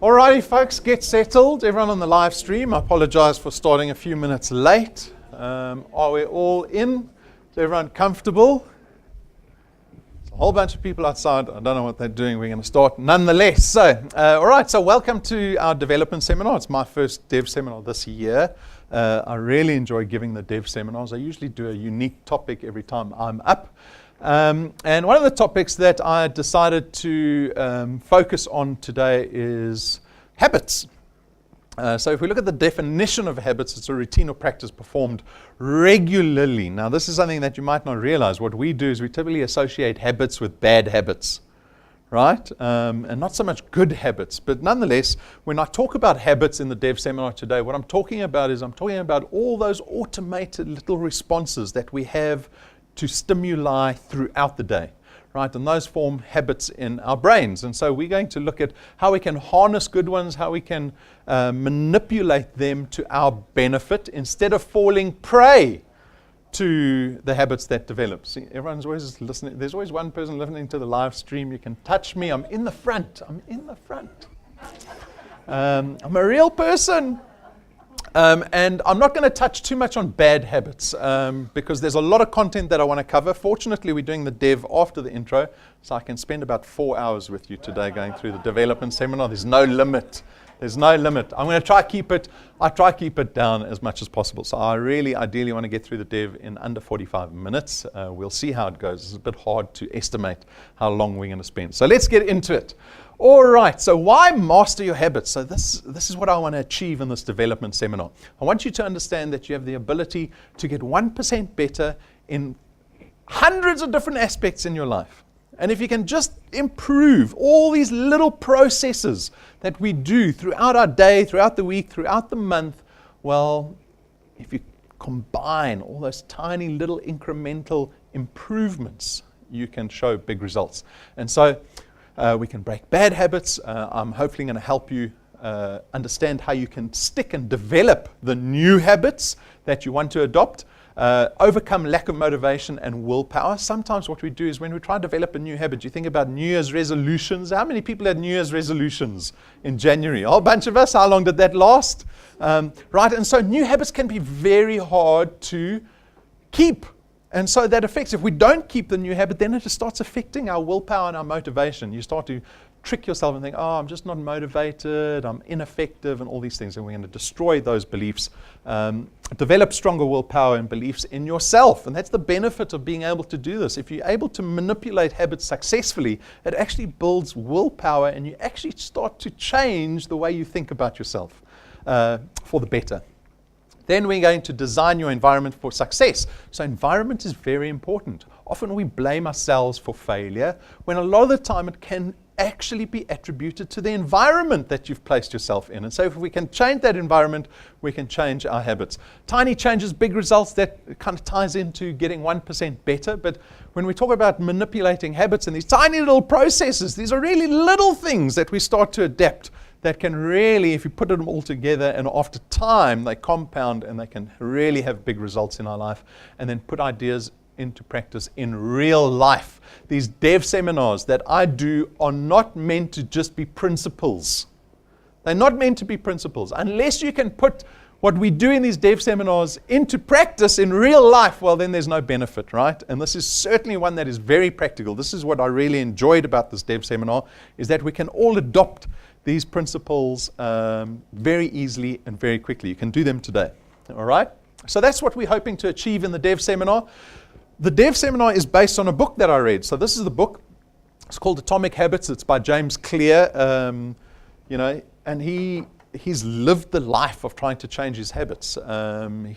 Alrighty, folks, get settled. Everyone on the live stream, I apologize for starting a few minutes late. Are we all in? Is everyone comfortable? There's a whole bunch of people outside. I don't know what they're doing. We're going to start nonetheless. So, all right, so welcome to our development seminar. It's my first dev seminar this year. I really enjoy giving the dev seminars. I usually do a unique topic every time I'm up. And one of the topics that I decided to focus on today is habits. So if we look at the definition of habits, it's a routine or practice performed regularly. Now, this is something that you might not realize. What we do is we typically associate habits with bad habits, right? And not so much good habits. But nonetheless, when I talk about habits in the dev seminar today, what I'm talking about all those automated little responses that we have to stimuli throughout the day, right? And those form habits in our brains. And so we're going to look at how we can harness good ones, how we can manipulate them to our benefit instead of falling prey to the habits that develop. See, everyone's always listening. There's always one person listening to the live stream. You can touch me. I'm in the front. I'm a real person. And I'm not going to touch too much on bad habits because there's a lot of content that I want to cover. Fortunately, we're doing the dev after the intro, so I can spend about 4 hours with you today going through the development seminar. There's no limit. I'm going to try keep it down as much as possible. So I really ideally want to get through the dev in under 45 minutes. We'll see how it goes. It's a bit hard to estimate how long we're going to spend. So let's get into it. All right, so why master your habits? So this is what I want to achieve in this development seminar. I want you to understand that you have the ability to get 1% better in hundreds of different aspects in your life. And if you can just improve all these little processes that we do throughout our day, throughout the week, throughout the month, well, if you combine all those tiny little incremental improvements, you can show big results. And so we can break bad habits. I'm hopefully going to help you understand how you can stick and develop the new habits that you want to adopt. Overcome lack of motivation and willpower. Sometimes what we do is when we try to develop a new habit, you think about New Year's resolutions. How many people had New Year's resolutions in January? A whole bunch of us. How long did that last? Right, and so new habits can be very hard to keep. And so that affects, if we don't keep the new habit, then it starts affecting our willpower and our motivation. You start to trick yourself and think, oh, I'm just not motivated, I'm ineffective, and all these things. And we're going to destroy those beliefs. Develop stronger willpower and beliefs in yourself. And that's the benefit of being able to do this. If you're able to manipulate habits successfully, it actually builds willpower, and you actually start to change the way you think about yourself for the better. Then we're going to design your environment for success. So environment is very important. Often we blame ourselves for failure, when a lot of the time it can actually be attributed to the environment that you've placed yourself in. And so if we can change that environment, we can change our habits. Tiny changes, big results, that kind of ties into getting 1% better. But when we talk about manipulating habits and these tiny little processes, these are really little things that we start to adapt that can really, if you put them all together, and after time, they compound and they can really have big results in our life, and then put ideas into practice in real life. These dev seminars that I do are not meant to just be principles. They're not meant to be principles. Unless you can put what we do in these dev seminars into practice in real life, well, then there's no benefit, right? And this is certainly one that is very practical. This is what I really enjoyed about this dev seminar, is that we can all adopt these principles very easily and very quickly. You can do them today, all right? So that's what we're hoping to achieve in the dev seminar. The dev seminar is based on a book that I read. So this is the book. It's called Atomic Habits. It's by James Clear, and he's lived the life of trying to change his habits.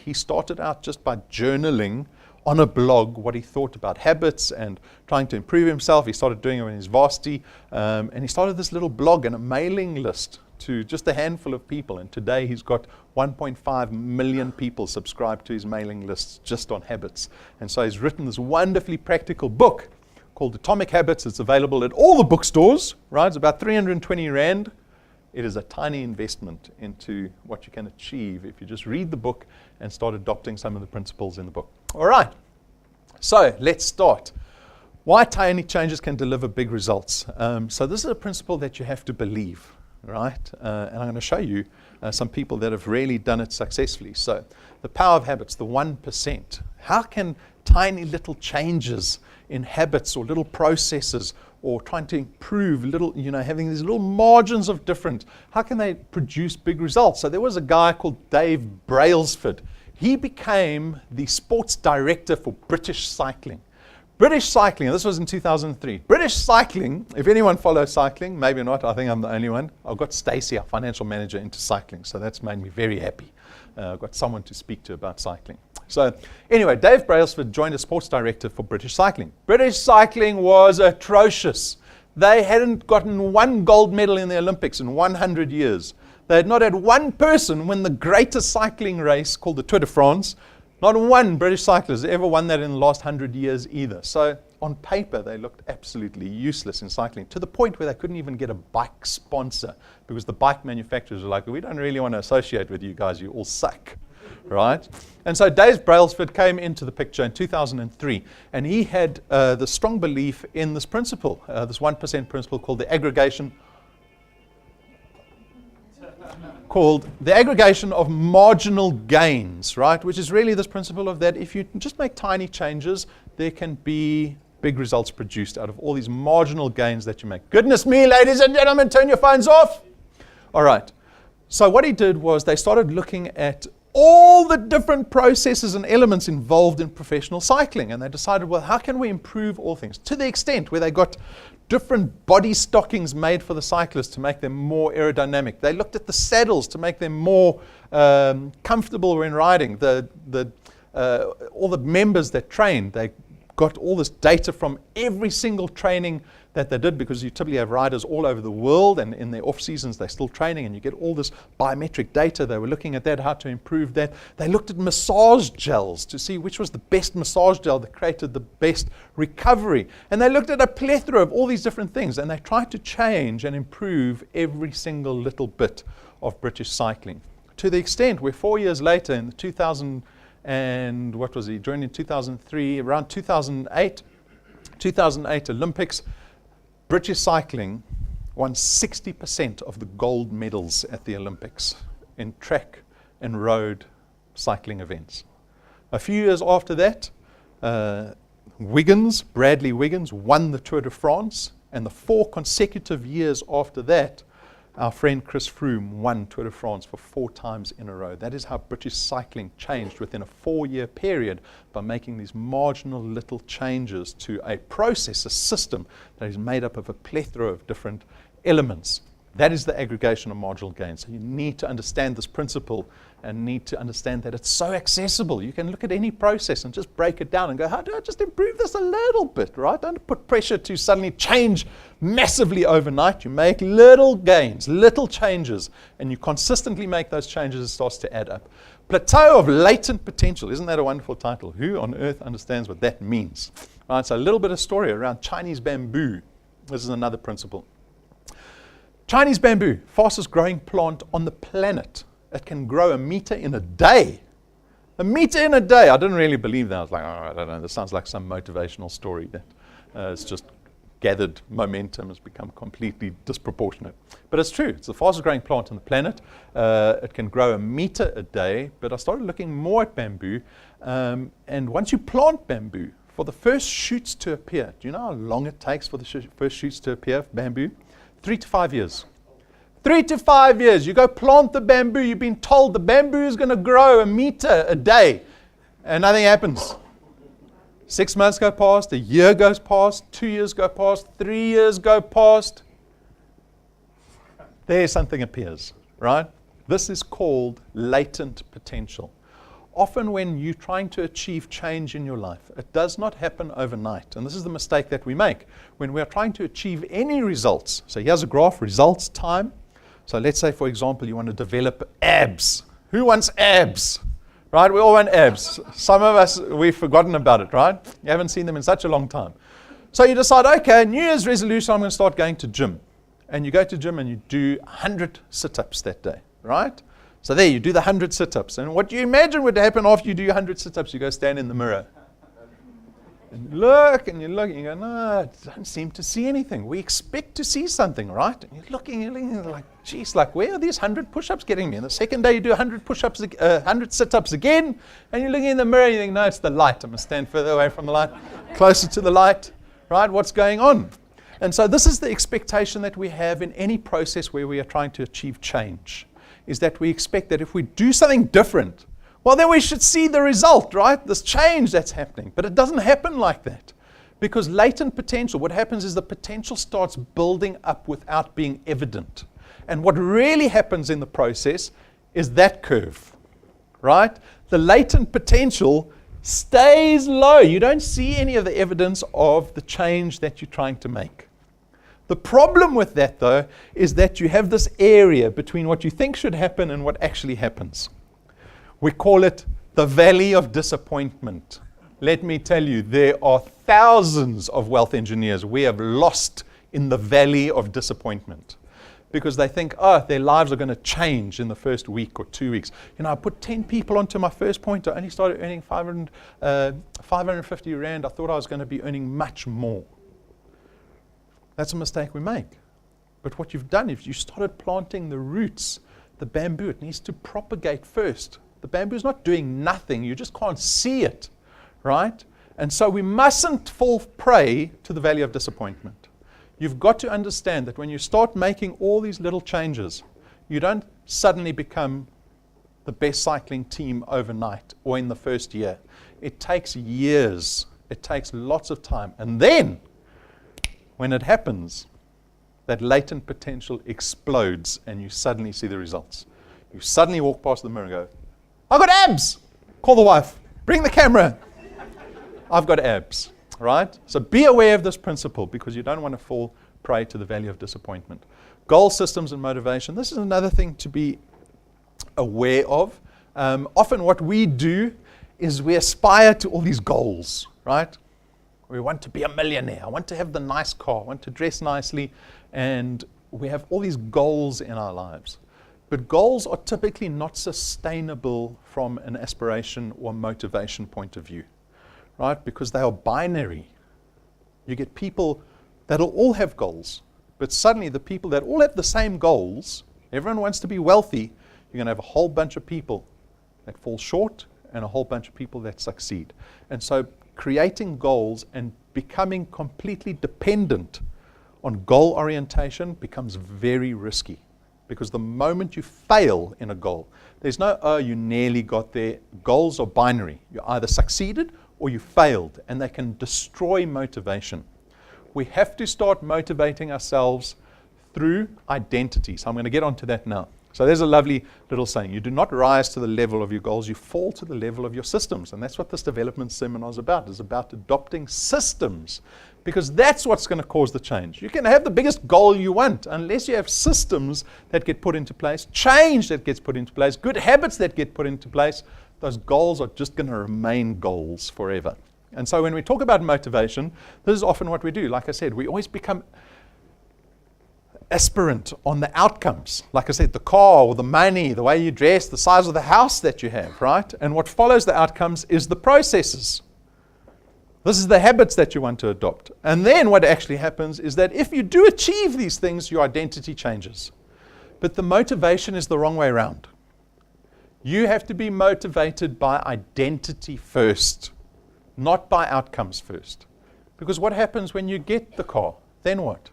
He started out just by journaling on a blog what he thought about habits and trying to improve himself. He started doing it in his varsity, and he started this little blog and a mailing list to just a handful of people. And today he's got 1.5 million people subscribed to his mailing list just on habits. And so he's written this wonderfully practical book called Atomic Habits. It's available at all the bookstores, right? It's about 320 Rand. It is a tiny investment into what you can achieve if you just read the book and start adopting some of the principles in the book. All right, so let's start. Why tiny changes can deliver big results. So this is a principle that you have to believe. right? And I'm going to show you some people that have really done it successfully. So the power of habits, the 1%. How can tiny little changes in habits or little processes or trying to improve little, having these little margins of different, how can they produce big results? So there was a guy called Dave Brailsford. He became the sports director for British Cycling. British Cycling, this was in 2003. British Cycling, if anyone follows cycling, maybe not, I think I'm the only one. I've got Stacey, our financial manager, into cycling, so that's made me very happy. I've got someone to speak to about cycling. So anyway, Dave Brailsford joined as sports director for British Cycling. British Cycling was atrocious. They hadn't gotten one gold medal in the Olympics in 100 years. They had not had one person win the greatest cycling race called the Tour de France. Not one British cyclist ever won that in the last 100 years either. So on paper, they looked absolutely useless in cycling, to the point where they couldn't even get a bike sponsor because the bike manufacturers were like, we don't really want to associate with you guys, you all suck, right? And so Dave Brailsford came into the picture in 2003, and he had the strong belief in this principle, this 1% principle called the aggregation of marginal gains, right? Which is really this principle of that if you just make tiny changes, there can be big results produced out of all these marginal gains that you make. Goodness me, ladies and gentlemen, turn your phones off. All right. So what he did was they started looking at all the different processes and elements involved in professional cycling. And they decided, well, how can we improve all things? To the extent where they got different body stockings made for the cyclists to make them more aerodynamic. They looked at the saddles to make them more comfortable when riding. All the members that trained, they got all this data from every single training that they did, because you typically have riders all over the world, and in their off seasons they're still training, and you get all this biometric data. They were looking at that, how to improve that. They looked at massage gels to see which was the best massage gel that created the best recovery. And they looked at a plethora of all these different things, and they tried to change and improve every single little bit of British cycling. To the extent where 4 years later, in the 2000 and what was he, joined in 2003, around 2008 Olympics, British cycling won 60% of the gold medals at the Olympics in track and road cycling events. A few years after that, Bradley Wiggins won the Tour de France, and the 4 consecutive years after that, our friend Chris Froome won Tour de France for 4 times in a row. That is how British cycling changed within a 4-year period, by making these marginal little changes to a process, a system that is made up of a plethora of different elements. That is the aggregation of marginal gains. So you need to understand this principle and need to understand that it's so accessible. You can look at any process and just break it down and go, how do I just improve this a little bit, right? Don't put pressure to suddenly change massively overnight. You make little gains, little changes, and you consistently make those changes. It starts to add up. Plateau of latent potential. Isn't that a wonderful title? Who on earth understands what that means? Right, so a little bit of story around Chinese bamboo. This is another principle. Chinese bamboo, fastest growing plant on the planet. It can grow 1 meter in a day. 1 meter in a day. I didn't really believe that. I was like, I don't know. This sounds like some motivational story that it's just gathered momentum, has become completely disproportionate. But it's true. It's the fastest growing plant on the planet. It can grow 1 meter a day. But I started looking more at bamboo. And once you plant bamboo, for the first shoots to appear, do you know how long it takes for the first shoots to appear for bamboo? 3 to 5 years. 3 to 5 years. You go plant the bamboo. You've been told the bamboo is going to grow 1 meter a day. And nothing happens. 6 months go past. 1 year goes past. 2 years go past. 3 years go past. There something appears, right? This is called latent potential. Often when you're trying to achieve change in your life, it does not happen overnight. And this is the mistake that we make when we are trying to achieve any results. So here's a graph, results, time. So let's say, for example, you want to develop abs. Who wants abs? Right? We all want abs. Some of us, we've forgotten about it, right? You haven't seen them in such a long time. So you decide, okay, New Year's resolution, I'm going to start going to gym. And you go to gym and you do 100 sit-ups that day, right? So there, you do the 100 sit-ups. And what do you imagine would happen after you do your 100 sit-ups? You go stand in the mirror. And you look, and you go, no, I don't seem to see anything. We expect to see something, right? And you're looking like, geez, like, where are these 100 push-ups getting me? And the second day you do 100 push-ups, 100 sit-ups again, and you're looking in the mirror and you think, no, it's the light. I must stand further away from the light, closer to the light, right? What's going on? And so this is the expectation that we have in any process where we are trying to achieve change, is that we expect that if we do something different, well, then we should see the result, right? This change that's happening. But it doesn't happen like that. Because latent potential, what happens is the potential starts building up without being evident. And what really happens in the process is that curve, right? The latent potential stays low. You don't see any of the evidence of the change that you're trying to make. The problem with that, though, is that you have this area between what you think should happen and what actually happens. We call it the valley of disappointment. Let me tell you, there are thousands of wealth engineers we have lost in the valley of disappointment because they think, oh, their lives are going to change in the first week or 2 weeks. You know, I put 10 people onto my first point. I only started earning 550 Rand. I thought I was going to be earning much more. That's a mistake we make. But what you've done is you started planting the roots, the bamboo. It needs to propagate first. The bamboo is not doing nothing. You just can't see it, right? And so we mustn't fall prey to the valley of disappointment. You've got to understand that when you start making all these little changes, you don't suddenly become the best cycling team overnight or in the first year. It takes years. It takes lots of time. And then, when it happens, that latent potential explodes and you suddenly see the results. You suddenly walk past the mirror and go, I've got abs. Call the wife. Bring the camera. I've got abs, right? So be aware of this principle because you don't want to fall prey to the valley of disappointment. Goal systems and motivation. This is another thing to be aware of. Often what we do is we aspire to all these goals, right? We want to be a millionaire. I want to have the nice car. I want to dress nicely. And we have all these goals in our lives. But goals are typically not sustainable from an aspiration or motivation point of view, right? Because they are binary. You get people that'll all have goals, but suddenly the people that all have the same goals, everyone wants to be wealthy, you're going to have a whole bunch of people that fall short and a whole bunch of people that succeed. And so creating goals and becoming completely dependent on goal orientation becomes very risky. Because the moment you fail in a goal, there's no, oh, you nearly got there. Goals are binary. You either succeeded or you failed, and they can destroy motivation. We have to start motivating ourselves through identity. So I'm going to get onto that now. So there's a lovely little saying. You do not rise to the level of your goals, you fall to the level of your systems. And that's what this development seminar is about. It's about adopting systems. Because that's what's going to cause the change. You can have the biggest goal you want unless you have systems that get put into place, change that gets put into place, good habits that get put into place. Those goals are just going to remain goals forever. And so when we talk about motivation, this is often what we do. Like I said, we always become aspirant on the outcomes. Like I said, the car or the money, the way you dress, the size of the house that you have, right? And what follows the outcomes is the processes. This is the habits that you want to adopt. And then what actually happens is that if you do achieve these things, your identity changes. But the motivation is the wrong way around. You have to be motivated by identity first, not by outcomes first. Because what happens when you get the car? Then what?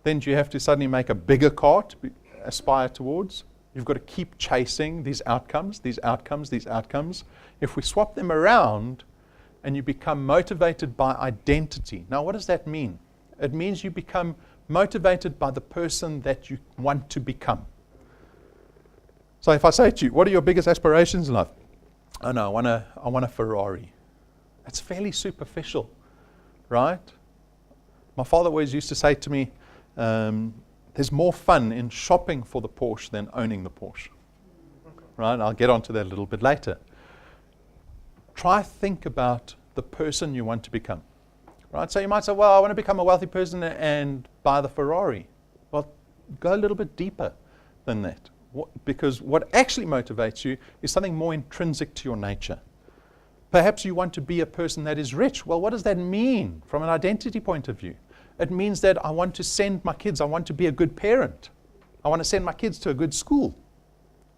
Then do you have to suddenly make a bigger car to aspire towards? You've got to keep chasing these outcomes, these outcomes, these outcomes. If we swap them around, and you become motivated by identity. Now, what does that mean? It means you become motivated by the person that you want to become. So if I say to you, what are your biggest aspirations in life? Oh no, I want a Ferrari. That's fairly superficial, right? My father always used to say to me, there's more fun in shopping for the Porsche than owning the Porsche. Right? I'll get onto that a little bit later. Try think about the person you want to become. Right? So you might say, well, I want to become a wealthy person and buy the Ferrari. Well, go a little bit deeper than that. Because what actually motivates you is something more intrinsic to your nature. Perhaps you want to be a person that is rich. Well, what does that mean from an identity point of view? It means that I want to send my kids, I want to be a good parent. I want to send my kids to a good school,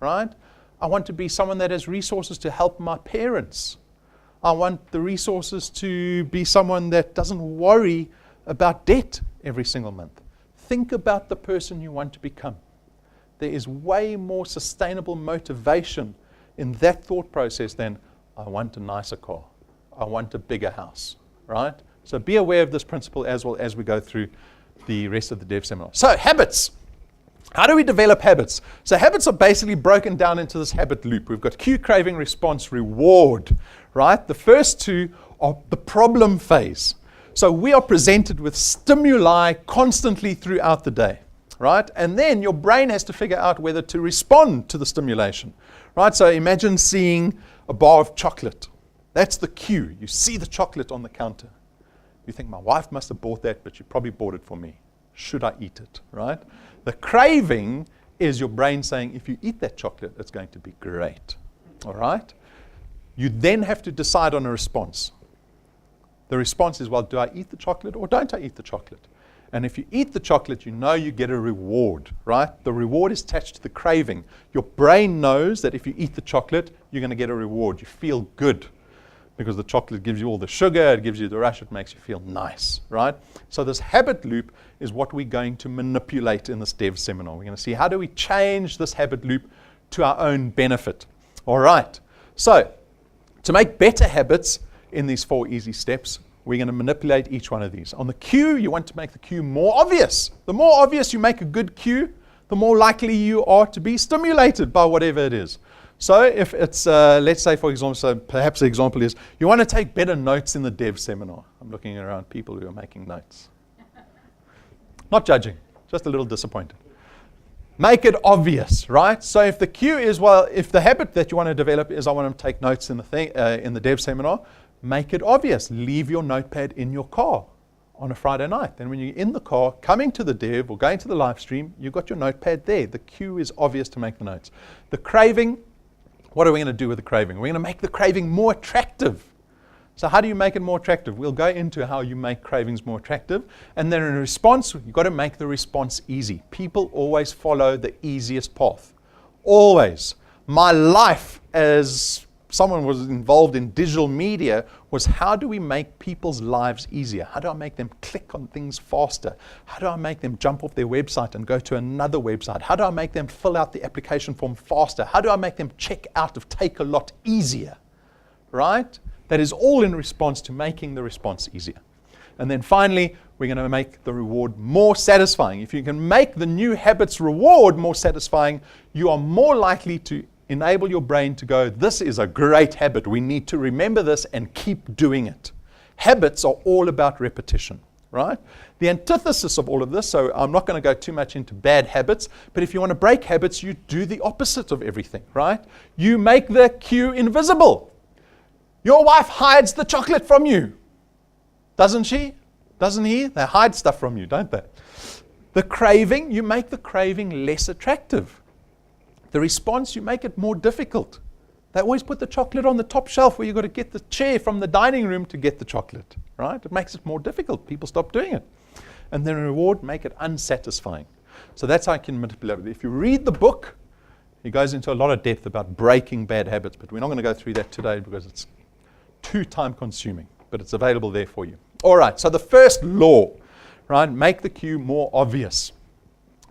right? I want to be someone that has resources to help my parents. I want the resources to be someone that doesn't worry about debt every single month. Think about the person you want to become. There is way more sustainable motivation in that thought process than I want a nicer car, I want a bigger house, right? So be aware of this principle as well as we go through the rest of the dev seminar. So habits. How do we develop habits? So habits are basically broken down into this habit loop. We've got cue, craving, response, reward, right? The first two are the problem phase. So we are presented with stimuli constantly throughout the day, right? And then your brain has to figure out whether to respond to the stimulation, right? So imagine seeing a bar of chocolate. That's the cue. You see the chocolate on the counter. You think, my wife must have bought that, but she probably bought it for me. Should I eat it, right? The craving is your brain saying, if you eat that chocolate, it's going to be great, all right? You then have to decide on a response. The response is, well, do I eat the chocolate or don't I eat the chocolate? And if you eat the chocolate, you know you get a reward, right? The reward is attached to the craving. Your brain knows that if you eat the chocolate, you're going to get a reward. You feel good because the chocolate gives you all the sugar, it gives you the rush, it makes you feel nice, right? So this habit loop is what we're going to manipulate in this dev seminar. We're going to see how do we change this habit loop to our own benefit. All right. So to make better habits in these 4 easy steps, we're going to manipulate each one of these. On the cue, you want to make the cue more obvious. The more obvious you make a good cue, the more likely you are to be stimulated by whatever it is. So if it's, let's say, for example, so perhaps the example is, you want to take better notes in the dev seminar. I'm looking around people who are making notes. Not judging, just a little disappointed. Make it obvious, right? So if the cue is, well, if the habit that you want to develop is I want to take notes in the dev seminar, make it obvious. Leave your notepad in your car on a Friday night. Then when you're in the car, coming to the dev or going to the live stream, you've got your notepad there. The cue is obvious to make the notes. The craving, what are we going to do with the craving? We're going to make the craving more attractive. So how do you make it more attractive? We'll go into how you make cravings more attractive. And then in response, you've got to make the response easy. People always follow the easiest path. Always. My life as someone was involved in digital media was how do we make people's lives easier? How do I make them click on things faster? How do I make them jump off their website and go to another website? How do I make them fill out the application form faster? How do I make them check out of Take a Lot easier? Right? That is all in response to making the response easier. And then finally, we're going to make the reward more satisfying. If you can make the new habits reward more satisfying, you are more likely to enable your brain to go, this is a great habit. We need to remember this and keep doing it. Habits are all about repetition, right? The antithesis of all of this, so I'm not going to go too much into bad habits, but if you want to break habits, you do the opposite of everything, right? You make the cue invisible. Your wife hides the chocolate from you. Doesn't she? Doesn't he? They hide stuff from you, don't they? The craving, you make the craving less attractive. The response, you make it more difficult. They always put the chocolate on the top shelf where you've got to get the chair from the dining room to get the chocolate, right? It makes it more difficult. People stop doing it. And then reward, make it unsatisfying. So that's how I can manipulate it. If you read the book, it goes into a lot of depth about breaking bad habits, but we're not going to go through that today because it's too time consuming, but it's available there for you. All right, so the first law, right? Make the cue more obvious.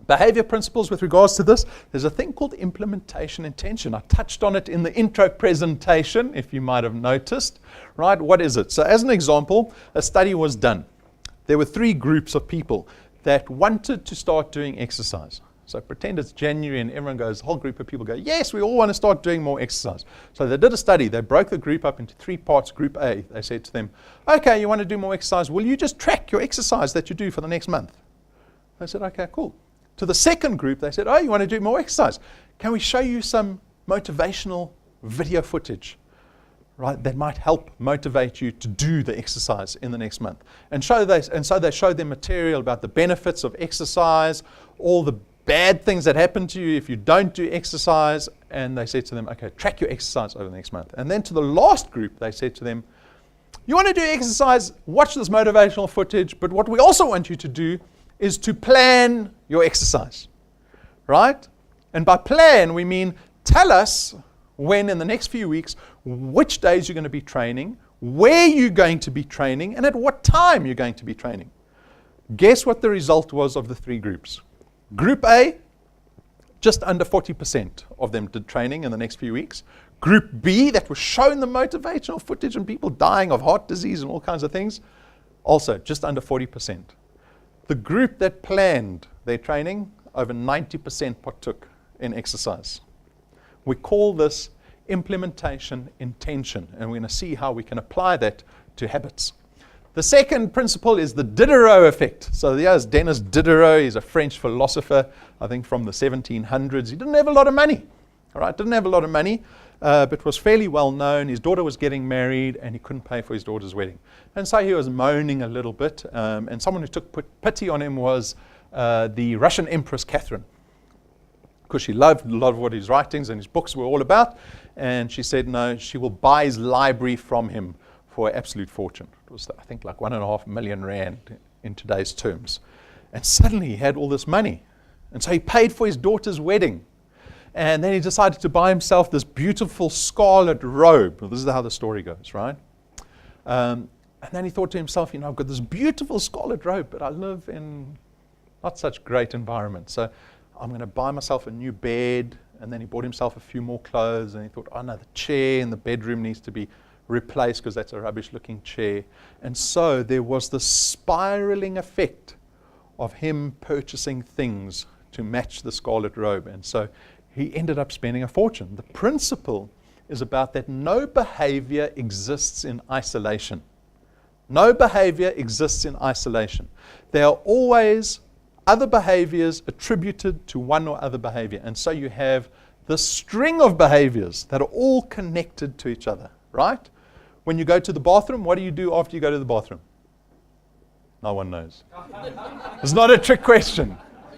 Behavior principles with regards to this, there's a thing called implementation intention. I touched on it in the intro presentation, if you might have noticed, right? What is it? So as an example, a study was done. There were 3 groups of people that wanted to start doing exercise. So pretend it's January and everyone goes, the whole group of people go, yes, we all want to start doing more exercise. So they did a study. They broke the group up into 3 parts. Group A, they said to them, okay, you want to do more exercise. Will you just track your exercise that you do for the next month? They said, okay, cool. To the second group, they said, oh, you want to do more exercise? Can we show you some motivational video footage, right, that might help motivate you to do the exercise in the next month? And so they showed them material about the benefits of exercise, all the bad things that happen to you if you don't do exercise. And they said to them, okay, track your exercise over the next month. And then to the last group, they said to them, you want to do exercise, watch this motivational footage, but what we also want you to do is to plan your exercise, right? And by plan, we mean tell us when in the next few weeks, which days you're going to be training, where you're going to be training, and at what time you're going to be training. Guess what the result was of the three groups? Group A, just under 40% of them did training in the next few weeks. Group B, that was shown the motivational footage and people dying of heart disease and all kinds of things, also just under 40%. The group that planned their training, over 90% partook in exercise. We call this implementation intention, and we're going to see how we can apply that to habits. The second principle is the Diderot effect. So there's Denis Diderot. He's a French philosopher, I think from the 1700s. He didn't have a lot of money, all right? Didn't have a lot of money, but was fairly well known. His daughter was getting married, and he couldn't pay for his daughter's wedding. And so he was moaning a little bit, and someone who took pity on him was the Russian Empress Catherine, because she loved a lot of what his writings and his books were all about. And she said, no, she will buy his library from him for an absolute fortune. It was, I think, like 1.5 million rand in today's terms. And suddenly he had all this money. And so he paid for his daughter's wedding. And then he decided to buy himself this beautiful scarlet robe. Well, this is how the story goes, right? And then he thought to himself, I've got this beautiful scarlet robe, but I live in not such great environment. So I'm going to buy myself a new bed. And then he bought himself a few more clothes. And he thought, oh no, the chair in the bedroom needs to be replaced because that's a rubbish-looking chair. And so there was this spiraling effect of him purchasing things to match the scarlet robe. And so he ended up spending a fortune. The principle is about that no behavior exists in isolation. No behavior exists in isolation. There are always other behaviors attributed to one or other behavior. And so you have this string of behaviors that are all connected to each other, right? When you go to the bathroom, what do you do after you go to the bathroom? No one knows. It's not a trick question.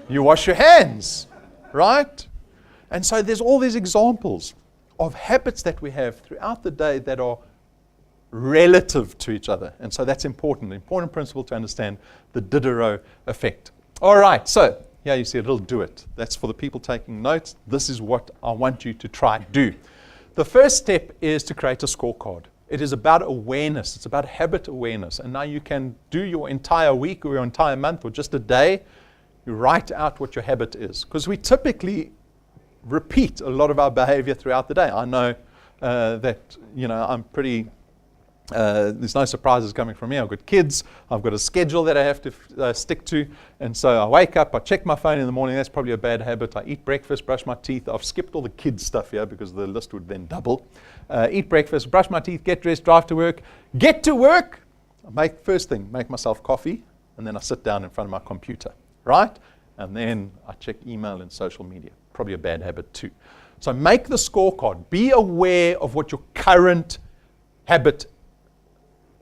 You wash your hands, right? And so there's all these examples of habits that we have throughout the day that are relative to each other. And so that's important. The important principle to understand the Diderot effect. All right, so here you see a little do it. That's for the people taking notes. This is what I want you to try to do. The first step is to create a scorecard. It is about awareness. It's about habit awareness. And now you can do your entire week or your entire month or just a day. You write out what your habit is. Because we typically repeat a lot of our behavior throughout the day. I know that, I'm pretty... there's no surprises coming from me. I've got kids. I've got a schedule that I have to stick to. And so I wake up, I check my phone in the morning. That's probably a bad habit. I eat breakfast, brush my teeth. I've skipped all the kids stuff here because the list would then double. Eat breakfast, brush my teeth, get dressed, drive to work. Get to work. First thing, make myself coffee. And then I sit down in front of my computer, right? And then I check email and social media. Probably a bad habit too. So make the scorecard. Be aware of what your current habit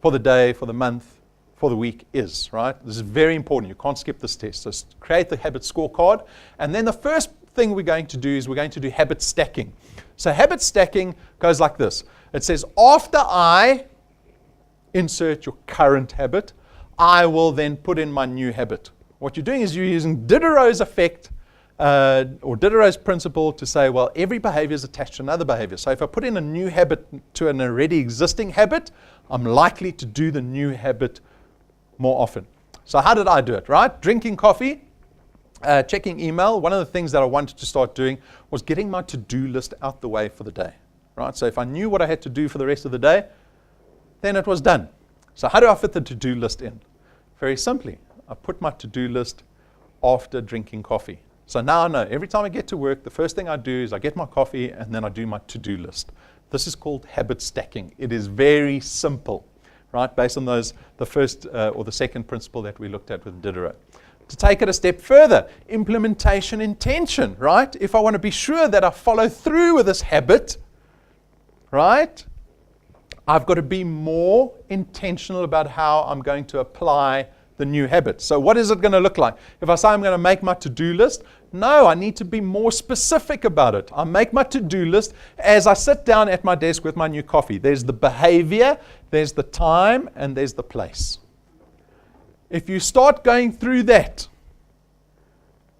for the day, for the month, for the week is, right? This is very important. You can't skip this test. So create the habit scorecard. And then the first thing we're going to do is we're going to do habit stacking. So habit stacking goes like this. It says, after I insert your current habit, I will then put in my new habit. What you're doing is you're using Diderot's effect or Diderot's principle to say, well, every behavior is attached to another behavior. So if I put in a new habit to an already existing habit, I'm likely to do the new habit more often. So how did I do it, right? Drinking coffee, checking email. One of the things that I wanted to start doing was getting my to-do list out the way for the day, right? So if I knew what I had to do for the rest of the day, then it was done. So how do I fit the to-do list in? Very simply, I put my to-do list after drinking coffee. So now I know every time I get to work, the first thing I do is I get my coffee and then I do my to-do list. This is called habit stacking. It is very simple, right? Based on the first or the second principle that we looked at with Diderot. To take it a step further, implementation intention, right? If I want to be sure that I follow through with this habit, right? I've got to be more intentional about how I'm going to apply the new habit. So what is it going to look like? If I say I'm going to make my to-do list, No, I need to be more specific about it. I make my to-do list as I sit down at my desk with my new coffee. There's the behavior, there's the time, and there's the place. If you start going through that,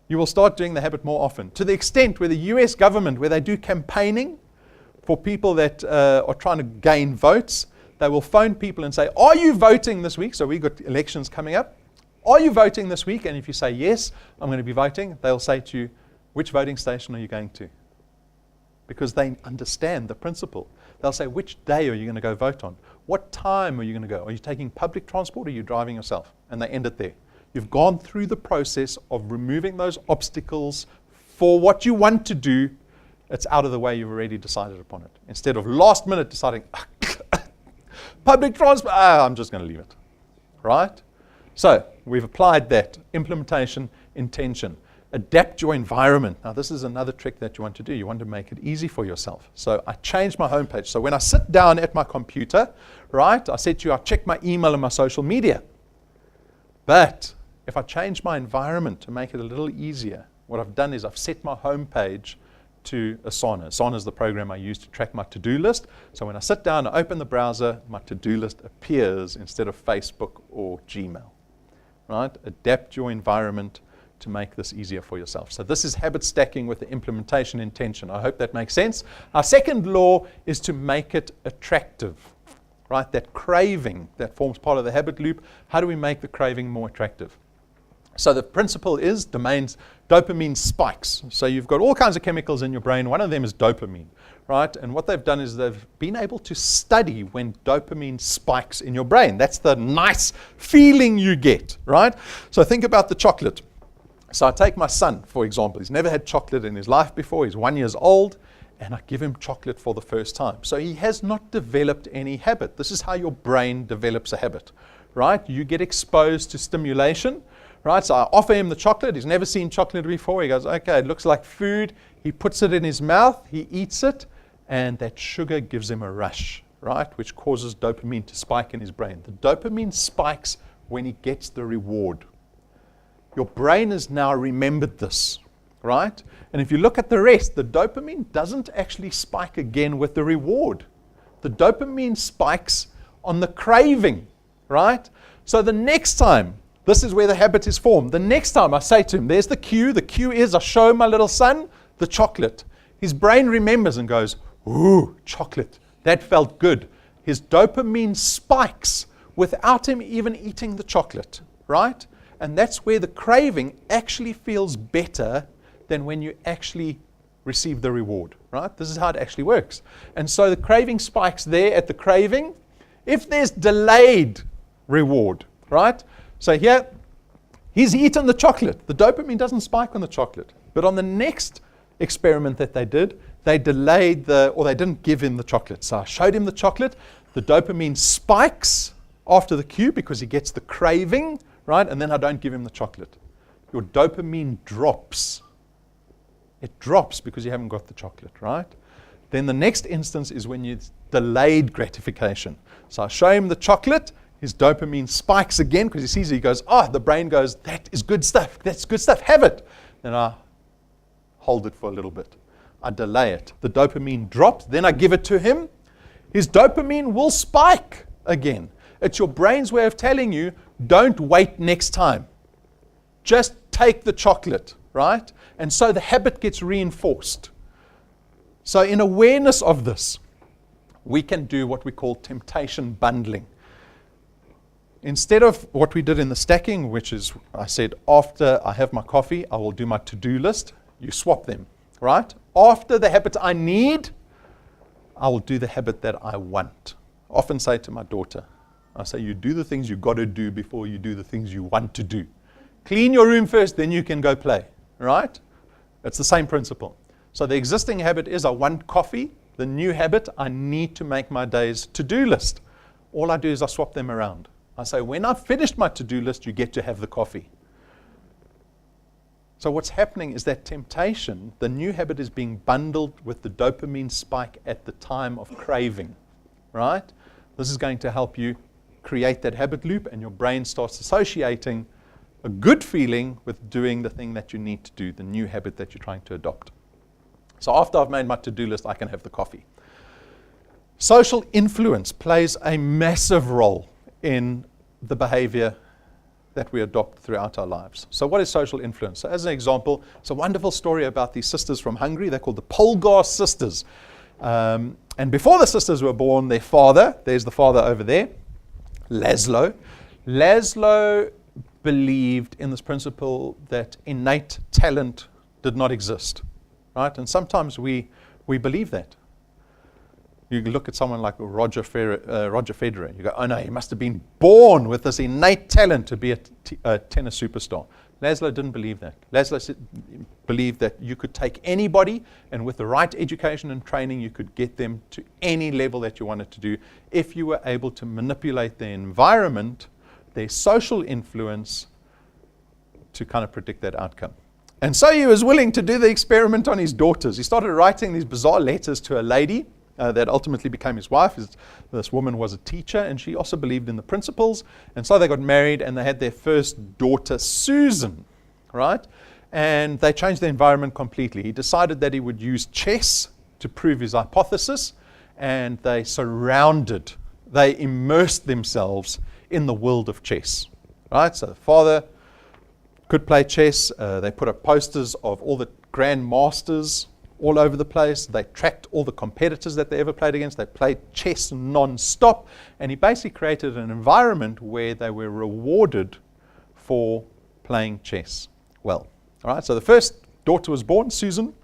you will start doing the habit more often. To the extent where the US government, where they do campaigning for people that are trying to gain votes, they will phone people and say, are you voting this week? So we've got elections coming up. Are you voting this week? And if you say, yes, I'm going to be voting, they'll say to you, which voting station are you going to? Because they understand the principle. They'll say, which day are you going to go vote on? What time are you going to go? Are you taking public transport or are you driving yourself? And they end it there. You've gone through the process of removing those obstacles for what you want to do. It's out of the way. You've already decided upon it. Instead of last minute deciding, public transport, I'm just going to leave it. Right? So we've applied that implementation, intention. Adapt your environment. Now this is another trick that you want to do. You want to make it easy for yourself. So I changed my homepage. So when I sit down at my computer, right, I said to you, I check my email and my social media. But if I change my environment to make it a little easier, what I've done is I've set my homepage to Asana. Asana is the program I use to track my to-do list. So when I sit down and open the browser, my to-do list appears instead of Facebook or Gmail. Right? Adapt your environment to make this easier for yourself. So this is habit stacking with the implementation intention. I hope that makes sense. Our second law is to make it attractive. Right? That craving that forms part of the habit loop. How do we make the craving more attractive? So the principle is dopamine spikes. So you've got all kinds of chemicals in your brain. One of them is dopamine, right? And what they've done is they've been able to study when dopamine spikes in your brain. That's the nice feeling you get, right? So think about the chocolate. So I take my son, for example. He's never had chocolate in his life before. He's 1 year old, and I give him chocolate for the first time. So he has not developed any habit. This is how your brain develops a habit, right? You get exposed to stimulation. Right, so I offer him the chocolate. He's never seen chocolate before. He goes, okay, it looks like food. He puts it in his mouth. He eats it. And that sugar gives him a rush, right, which causes dopamine to spike in his brain. The dopamine spikes when he gets the reward. Your brain has now remembered this, right? And if you look at the rest, the dopamine doesn't actually spike again with the reward. The dopamine spikes on the craving, right? So the next time, this is where the habit is formed. The next time I say to him, there's the cue. The cue is I show my little son the chocolate. His brain remembers and goes, ooh, chocolate. That felt good. His dopamine spikes without him even eating the chocolate, right? And that's where the craving actually feels better than when you actually receive the reward, right? This is how it actually works. And so the craving spikes there at the craving. If there's delayed reward, right? So here, he's eaten the chocolate. The dopamine doesn't spike on the chocolate. But on the next experiment that they did, they delayed or they didn't give him the chocolate. So I showed him the chocolate. The dopamine spikes after the cue because he gets the craving, right? And then I don't give him the chocolate. Your dopamine drops. It drops because you haven't got the chocolate, right? Then the next instance is when you delayed gratification. So I show him the chocolate. His dopamine spikes again because he sees it. He goes, the brain goes, that is good stuff. That's good stuff. Have it. Then I hold it for a little bit. I delay it. The dopamine drops. Then I give it to him. His dopamine will spike again. It's your brain's way of telling you, don't wait next time. Just take the chocolate, right? And so the habit gets reinforced. So in awareness of this, we can do what we call temptation bundling. Instead of what we did in the stacking, which is I said, after I have my coffee, I will do my to-do list. You swap them, right? After the habit I need, I will do the habit that I want. I often say to my daughter, I say, you do the things you got to do before you do the things you want to do. Clean your room first, then you can go play, right? It's the same principle. So the existing habit is I want coffee. The new habit, I need to make my day's to-do list. All I do is I swap them around. I say, when I've finished my to-do list, you get to have the coffee. So what's happening is that temptation, the new habit is being bundled with the dopamine spike at the time of craving, right? This is going to help you create that habit loop, and your brain starts associating a good feeling with doing the thing that you need to do, the new habit that you're trying to adopt. So after I've made my to-do list, I can have the coffee. Social influence plays a massive role in the behavior that we adopt throughout our lives. So what is social influence? So as an example, it's a wonderful story about these sisters from Hungary. They're called the Polgar sisters. And before the sisters were born, their father, there's the father over there, Laszlo believed in this principle that innate talent did not exist, right? And sometimes we believe that. You look at someone like Roger Federer, you go, oh no, he must have been born with this innate talent to be a tennis superstar. Laszlo didn't believe that. Laszlo believed that you could take anybody, and with the right education and training, you could get them to any level that you wanted to do if you were able to manipulate their environment, their social influence, to kind of predict that outcome. And so he was willing to do the experiment on his daughters. He started writing these bizarre letters to a lady that ultimately became his wife. This woman was a teacher, and she also believed in the principles. And so they got married, and they had their first daughter, Susan, right? And they changed the environment completely. He decided that he would use chess to prove his hypothesis, and they immersed themselves in the world of chess, right? So the father could play chess. They put up posters of all the grand masters all over the place. They tracked all the competitors that they ever played against. They played chess non-stop. And he basically created an environment where they were rewarded for playing chess well. All right, so the first daughter was born, Susan.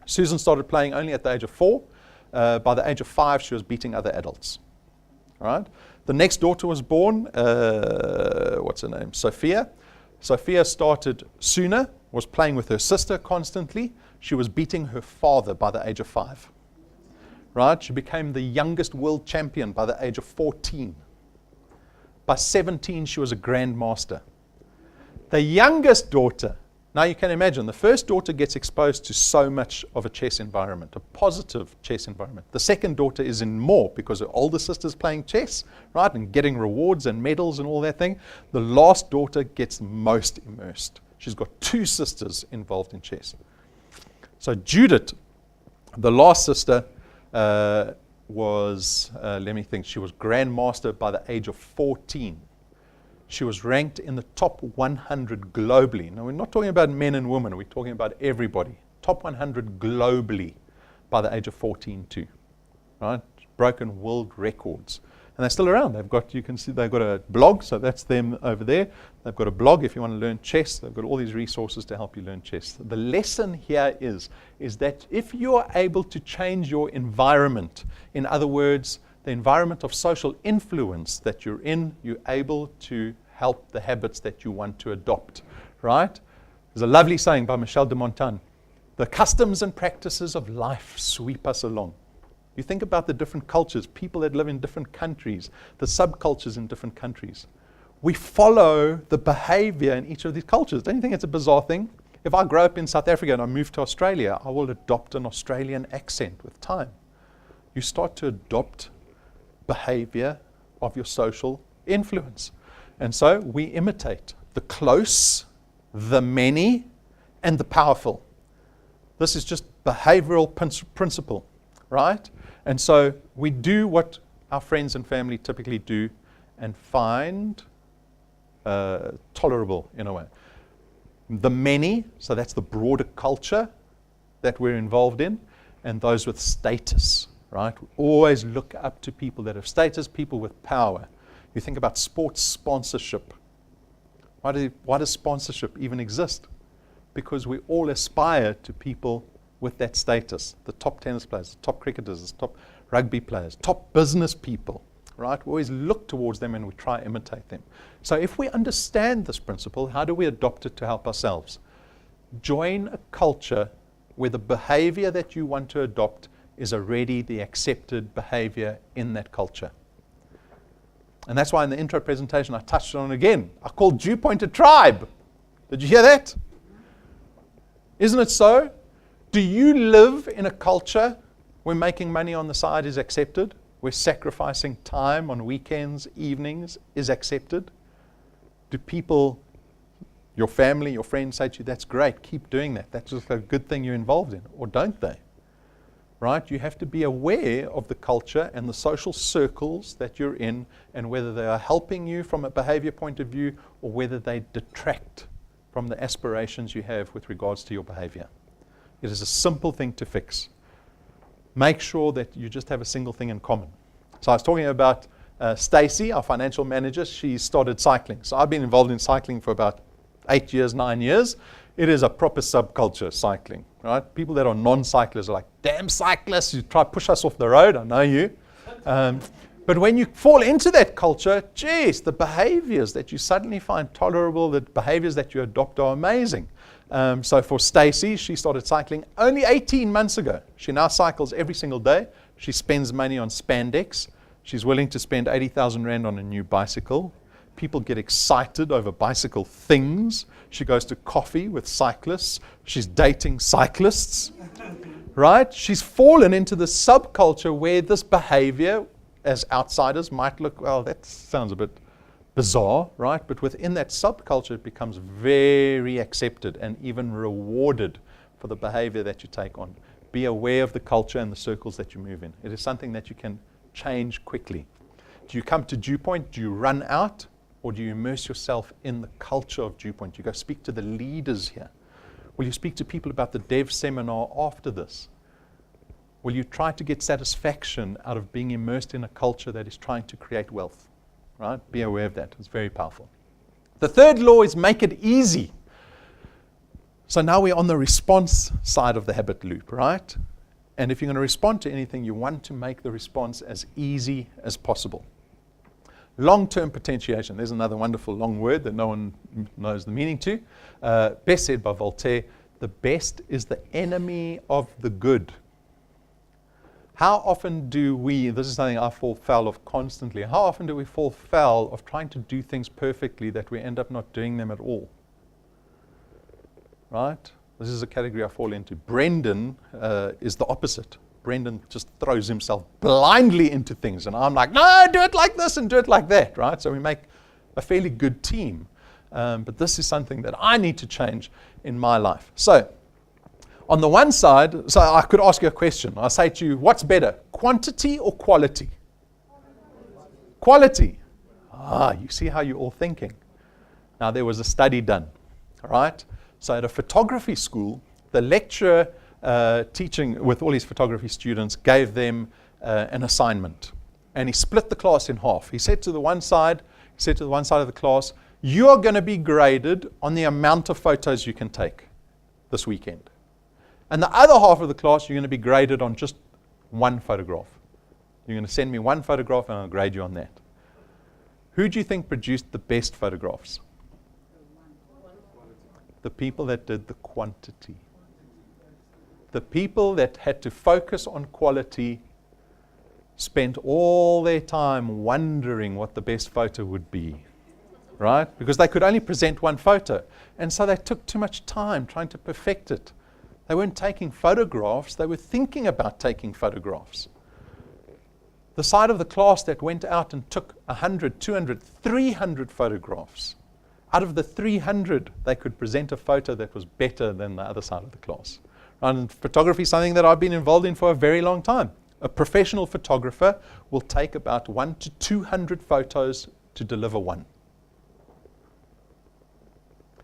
Susan started playing only at the age of 4. By the age of 5, she was beating other adults. All right. The next daughter was born, what's her name? Sophia. Sophia started sooner, was playing with her sister constantly. She was beating her father by the age of 5. Right? She became the youngest world champion by the age of 14. By 17, she was a grandmaster. The youngest daughter, now you can imagine, the first daughter gets exposed to so much of a chess environment, a positive chess environment. The second daughter is in more because her older sister's playing chess, right, and getting rewards and medals and all that thing. The last daughter gets most immersed. She's got 2 sisters involved in chess. So Judith, the last sister, was, let me think, she was grandmaster by the age of 14. She was ranked in the top 100 globally. Now, we're not talking about men and women. We're talking about everybody. Top 100 globally by the age of 14 too. Right? Broken world records. And they're still around. You can see they've got a blog, so that's them over there. They've got a blog if you want to learn chess. They've got all these resources to help you learn chess. The lesson here is that if you are able to change your environment, in other words, the environment of social influence that you're in, you're able to help the habits that you want to adopt, right? There's a lovely saying by Michel de Montaigne, the customs and practices of life sweep us along. You think about the different cultures, people that live in different countries, the subcultures in different countries. We follow the behavior in each of these cultures. Don't you think it's a bizarre thing? If I grow up in South Africa and I move to Australia, I will adopt an Australian accent with time. You start to adopt behavior of your social influence. And so we imitate the close, the many, and the powerful. This is just behavioral principle, right? And so we do what our friends and family typically do and find tolerable in a way. The many, so that's the broader culture that we're involved in, and those with status. Right? We always look up to people that have status, people with power. You think about sports sponsorship. Why does sponsorship even exist? Because we all aspire to people with that status. The top tennis players, the top cricketers, the top rugby players, top business people. Right? We always look towards them and we try to imitate them. So if we understand this principle, how do we adopt it to help ourselves? Join a culture where the behavior that you want to adopt is already the accepted behavior in that culture. And that's why in the intro presentation I touched on it again. I called Dew Point a tribe. Did you hear that? Isn't it so? Do you live in a culture where making money on the side is accepted? Where sacrificing time on weekends, evenings is accepted? Do people Your family, your friends say to you, that's great, keep doing that. That's just a good thing you're involved in. Or don't they? Right? You have to be aware of the culture and the social circles that you're in and whether they are helping you from a behavior point of view or whether they detract from the aspirations you have with regards to your behavior. It is a simple thing to fix. Make sure that you just have a single thing in common. So I was talking about Stacy, our financial manager. She started cycling. So I've been involved in cycling for about 8 years, 9 years. It is a proper subculture, cycling, right? People that are non-cyclists are like, damn cyclists, you try to push us off the road, I know you. But when you fall into that culture, geez, the behaviors that you suddenly find tolerable, the behaviors that you adopt are amazing. So for Stacy, she started cycling only 18 months ago. She now cycles every single day. She spends money on spandex. She's willing to spend 80,000 Rand on a new bicycle. People get excited over bicycle things. She goes to coffee with cyclists. She's dating cyclists, right? She's fallen into the subculture where this behavior, as outsiders, might look, well, that sounds a bit bizarre, right? But within that subculture, it becomes very accepted and even rewarded for the behavior that you take on. Be aware of the culture and the circles that you move in. It is something that you can change quickly. Do you come to Dew Point? Do you run out? Or do you immerse yourself in the culture of Dew Point? You go speak to the leaders here. Will you speak to people about the dev seminar after this? Will you try to get satisfaction out of being immersed in a culture that is trying to create wealth? Right? Be aware of that. It's very powerful. The third law is make it easy. So now we're on the response side of the habit loop, right? And if you're going to respond to anything, you want to make the response as easy as possible. Long-term potentiation. There's another wonderful long word that no one knows the meaning to. Best said by Voltaire, the best is the enemy of the good. How often do we, this is something I fall foul of constantly, how often do we fall foul of trying to do things perfectly that we end up not doing them at all? Right? This is a category I fall into. Brendan is the opposite. Brendan just throws himself blindly into things. And I'm like, no, do it like this and do it like that, right? So we make a fairly good team. But this is something that I need to change in my life. So on the one side, so I could ask you a question. I say to you, what's better, quantity or quality? Quality. You see how you're all thinking. Now, there was a study done, all right? So at a photography school, the lecturer teaching with all his photography students gave them an assignment. And he split the class in half. He said to the one side of the class, you are going to be graded on the amount of photos you can take this weekend. And the other half of the class, you're going to be graded on just one photograph. You're going to send me one photograph and I'll grade you on that. Who do you think produced the best photographs? The people that did the quantity. The people that had to focus on quality spent all their time wondering what the best photo would be, right? Because they could only present one photo. And so they took too much time trying to perfect it. They weren't taking photographs, they were thinking about taking photographs. The side of the class that went out and took 100, 200, 300 photographs, out of the 300, they could present a photo that was better than the other side of the class. And photography is something that I've been involved in for a very long time. A professional photographer will take about 100 to 200 photos to deliver one.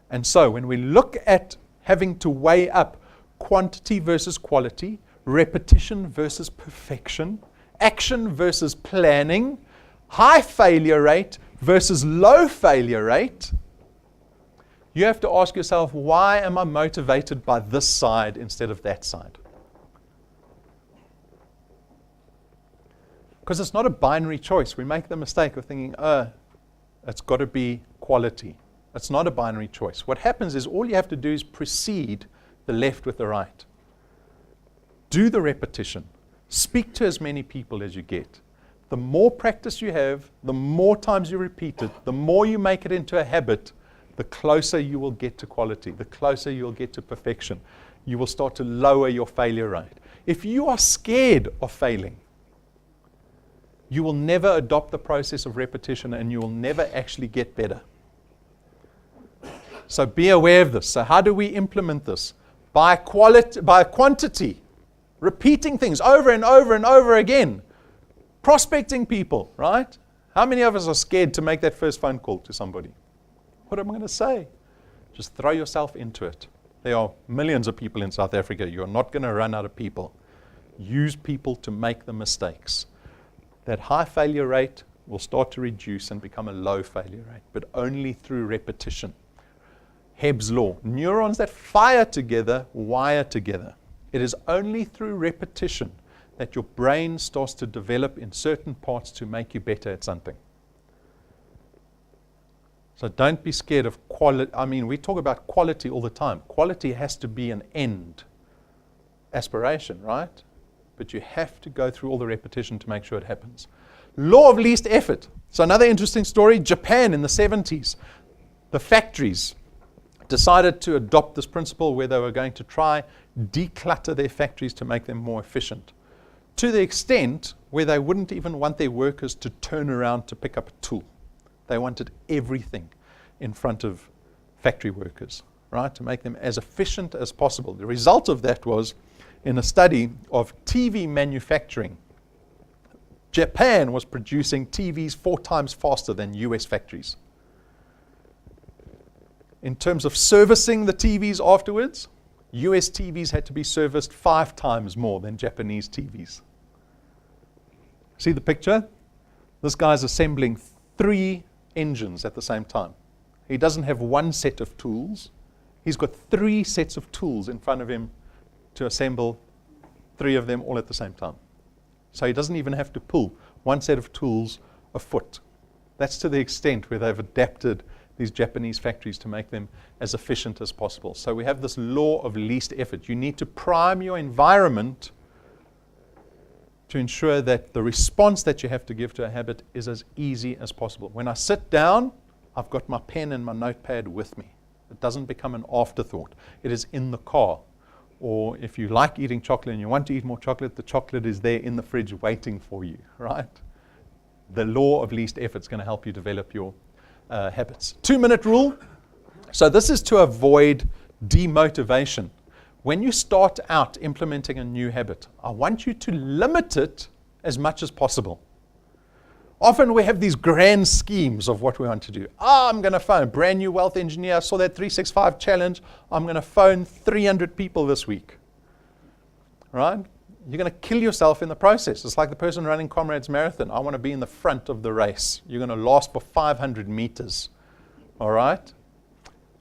And so when we look at having to weigh up quantity versus quality, repetition versus perfection, action versus planning, high failure rate versus low failure rate, you have to ask yourself, why am I motivated by this side instead of that side? Because it's not a binary choice. We make the mistake of thinking, it's got to be quality. It's not a binary choice. What happens is all you have to do is precede the left with the right. Do the repetition. Speak to as many people as you get. The more practice you have, the more times you repeat it, the more you make it into a habit, the closer you will get to quality, the closer you'll get to perfection. You will start to lower your failure rate. If you are scared of failing, you will never adopt the process of repetition and you will never actually get better. So be aware of this. So how do we implement this? By quantity, repeating things over and over and over again, prospecting people, right? How many of us are scared to make that first phone call to somebody? What am I going to say? Just throw yourself into it. There are millions of people in South Africa. You're not going to run out of people. Use people to make the mistakes. That high failure rate will start to reduce and become a low failure rate, but only through repetition. Hebb's law. Neurons that fire together wire together. It is only through repetition that your brain starts to develop in certain parts to make you better at something. So don't be scared of quality. I mean, we talk about quality all the time. Quality has to be an end aspiration, right? But you have to go through all the repetition to make sure it happens. Law of least effort. So another interesting story, Japan in the 70s, the factories decided to adopt this principle where they were going to try declutter their factories to make them more efficient, to the extent where they wouldn't even want their workers to turn around to pick up a tool. They wanted everything in front of factory workers, right, to make them as efficient as possible. The result of that was, in a study of TV manufacturing, Japan was producing TVs 4 times faster than US factories. In terms of servicing the TVs afterwards, US TVs had to be serviced 5 times more than Japanese TVs. See the picture? This guy's assembling 3 engines at the same time. He doesn't have 1 set of tools. He's got 3 sets of tools in front of him to assemble 3 of them all at the same time. So he doesn't even have to pull 1 set of tools a foot. That's to the extent where they've adapted these Japanese factories to make them as efficient as possible. So we have this law of least effort. You need to prime your environment to ensure that the response that you have to give to a habit is as easy as possible. When I sit down, I've got my pen and my notepad with me. It doesn't become an afterthought. It is in the car. Or if you like eating chocolate and you want to eat more chocolate, the chocolate is there in the fridge waiting for you, right? The law of least effort is going to help you develop your habits. 2-minute rule. So this is to avoid demotivation. When you start out implementing a new habit, I want you to limit it as much as possible. Often we have these grand schemes of what we want to do. I'm going to phone, brand new wealth engineer, I saw that 365 challenge. I'm going to phone 300 people this week. Right? You're going to kill yourself in the process. It's like the person running Comrades Marathon. I want to be in the front of the race. You're going to last for 500 meters. All right?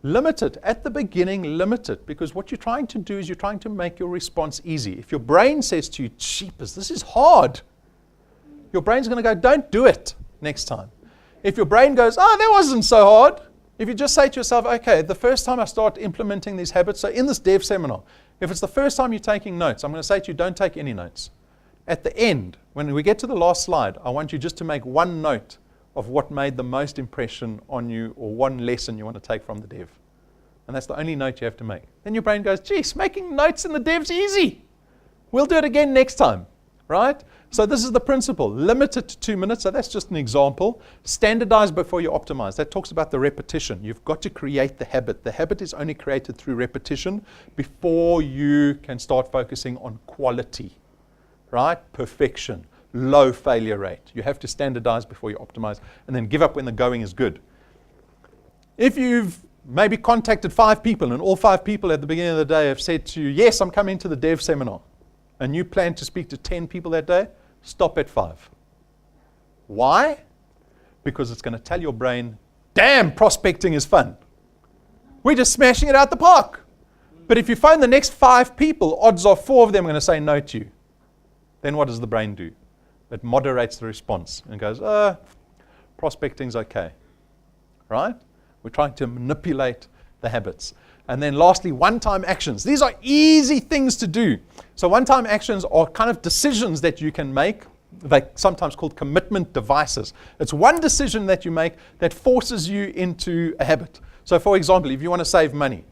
Limit it. At the beginning, limit it. Because what you're trying to do is you're trying to make your response easy. If your brain says to you, "Jeepers, this is hard," your brain's going to go, "Don't do it next time." If your brain goes, "Oh, that wasn't so hard," if you just say to yourself, "Okay, the first time I start implementing these habits," so in this dev seminar, if it's the first time you're taking notes, I'm going to say to you, don't take any notes. At the end, when we get to the last slide, I want you just to make 1 note of what made the most impression on you or 1 lesson you want to take from the dev. And that's the only note you have to make. Then your brain goes, "Geez, making notes in the dev's easy. We'll do it again next time." Right? So this is the principle. Limit it to 2 minutes. So that's just an example. Standardize before you optimize. That talks about the repetition. You've got to create the habit. The habit is only created through repetition before you can start focusing on quality. Right? Perfection. Low failure rate. You have to standardize before you optimize and then give up when the going is good. If you've maybe contacted 5 people and all 5 people at the beginning of the day have said to you, "Yes, I'm coming to the dev seminar," and you plan to speak to 10 people that day, stop at 5. Why? Because it's going to tell your brain, "Damn, prospecting is fun. We're just smashing it out the park." But if you phone the next 5 people, odds are 4 of them are going to say no to you. Then what does the brain do? It moderates the response and goes, prospecting's okay. Right? We're trying to manipulate the habits. And then lastly, one-time actions. These are easy things to do. So one-time actions are kind of decisions that you can make. They're sometimes called commitment devices. It's one decision that you make that forces you into a habit. So for example, if you want to save money,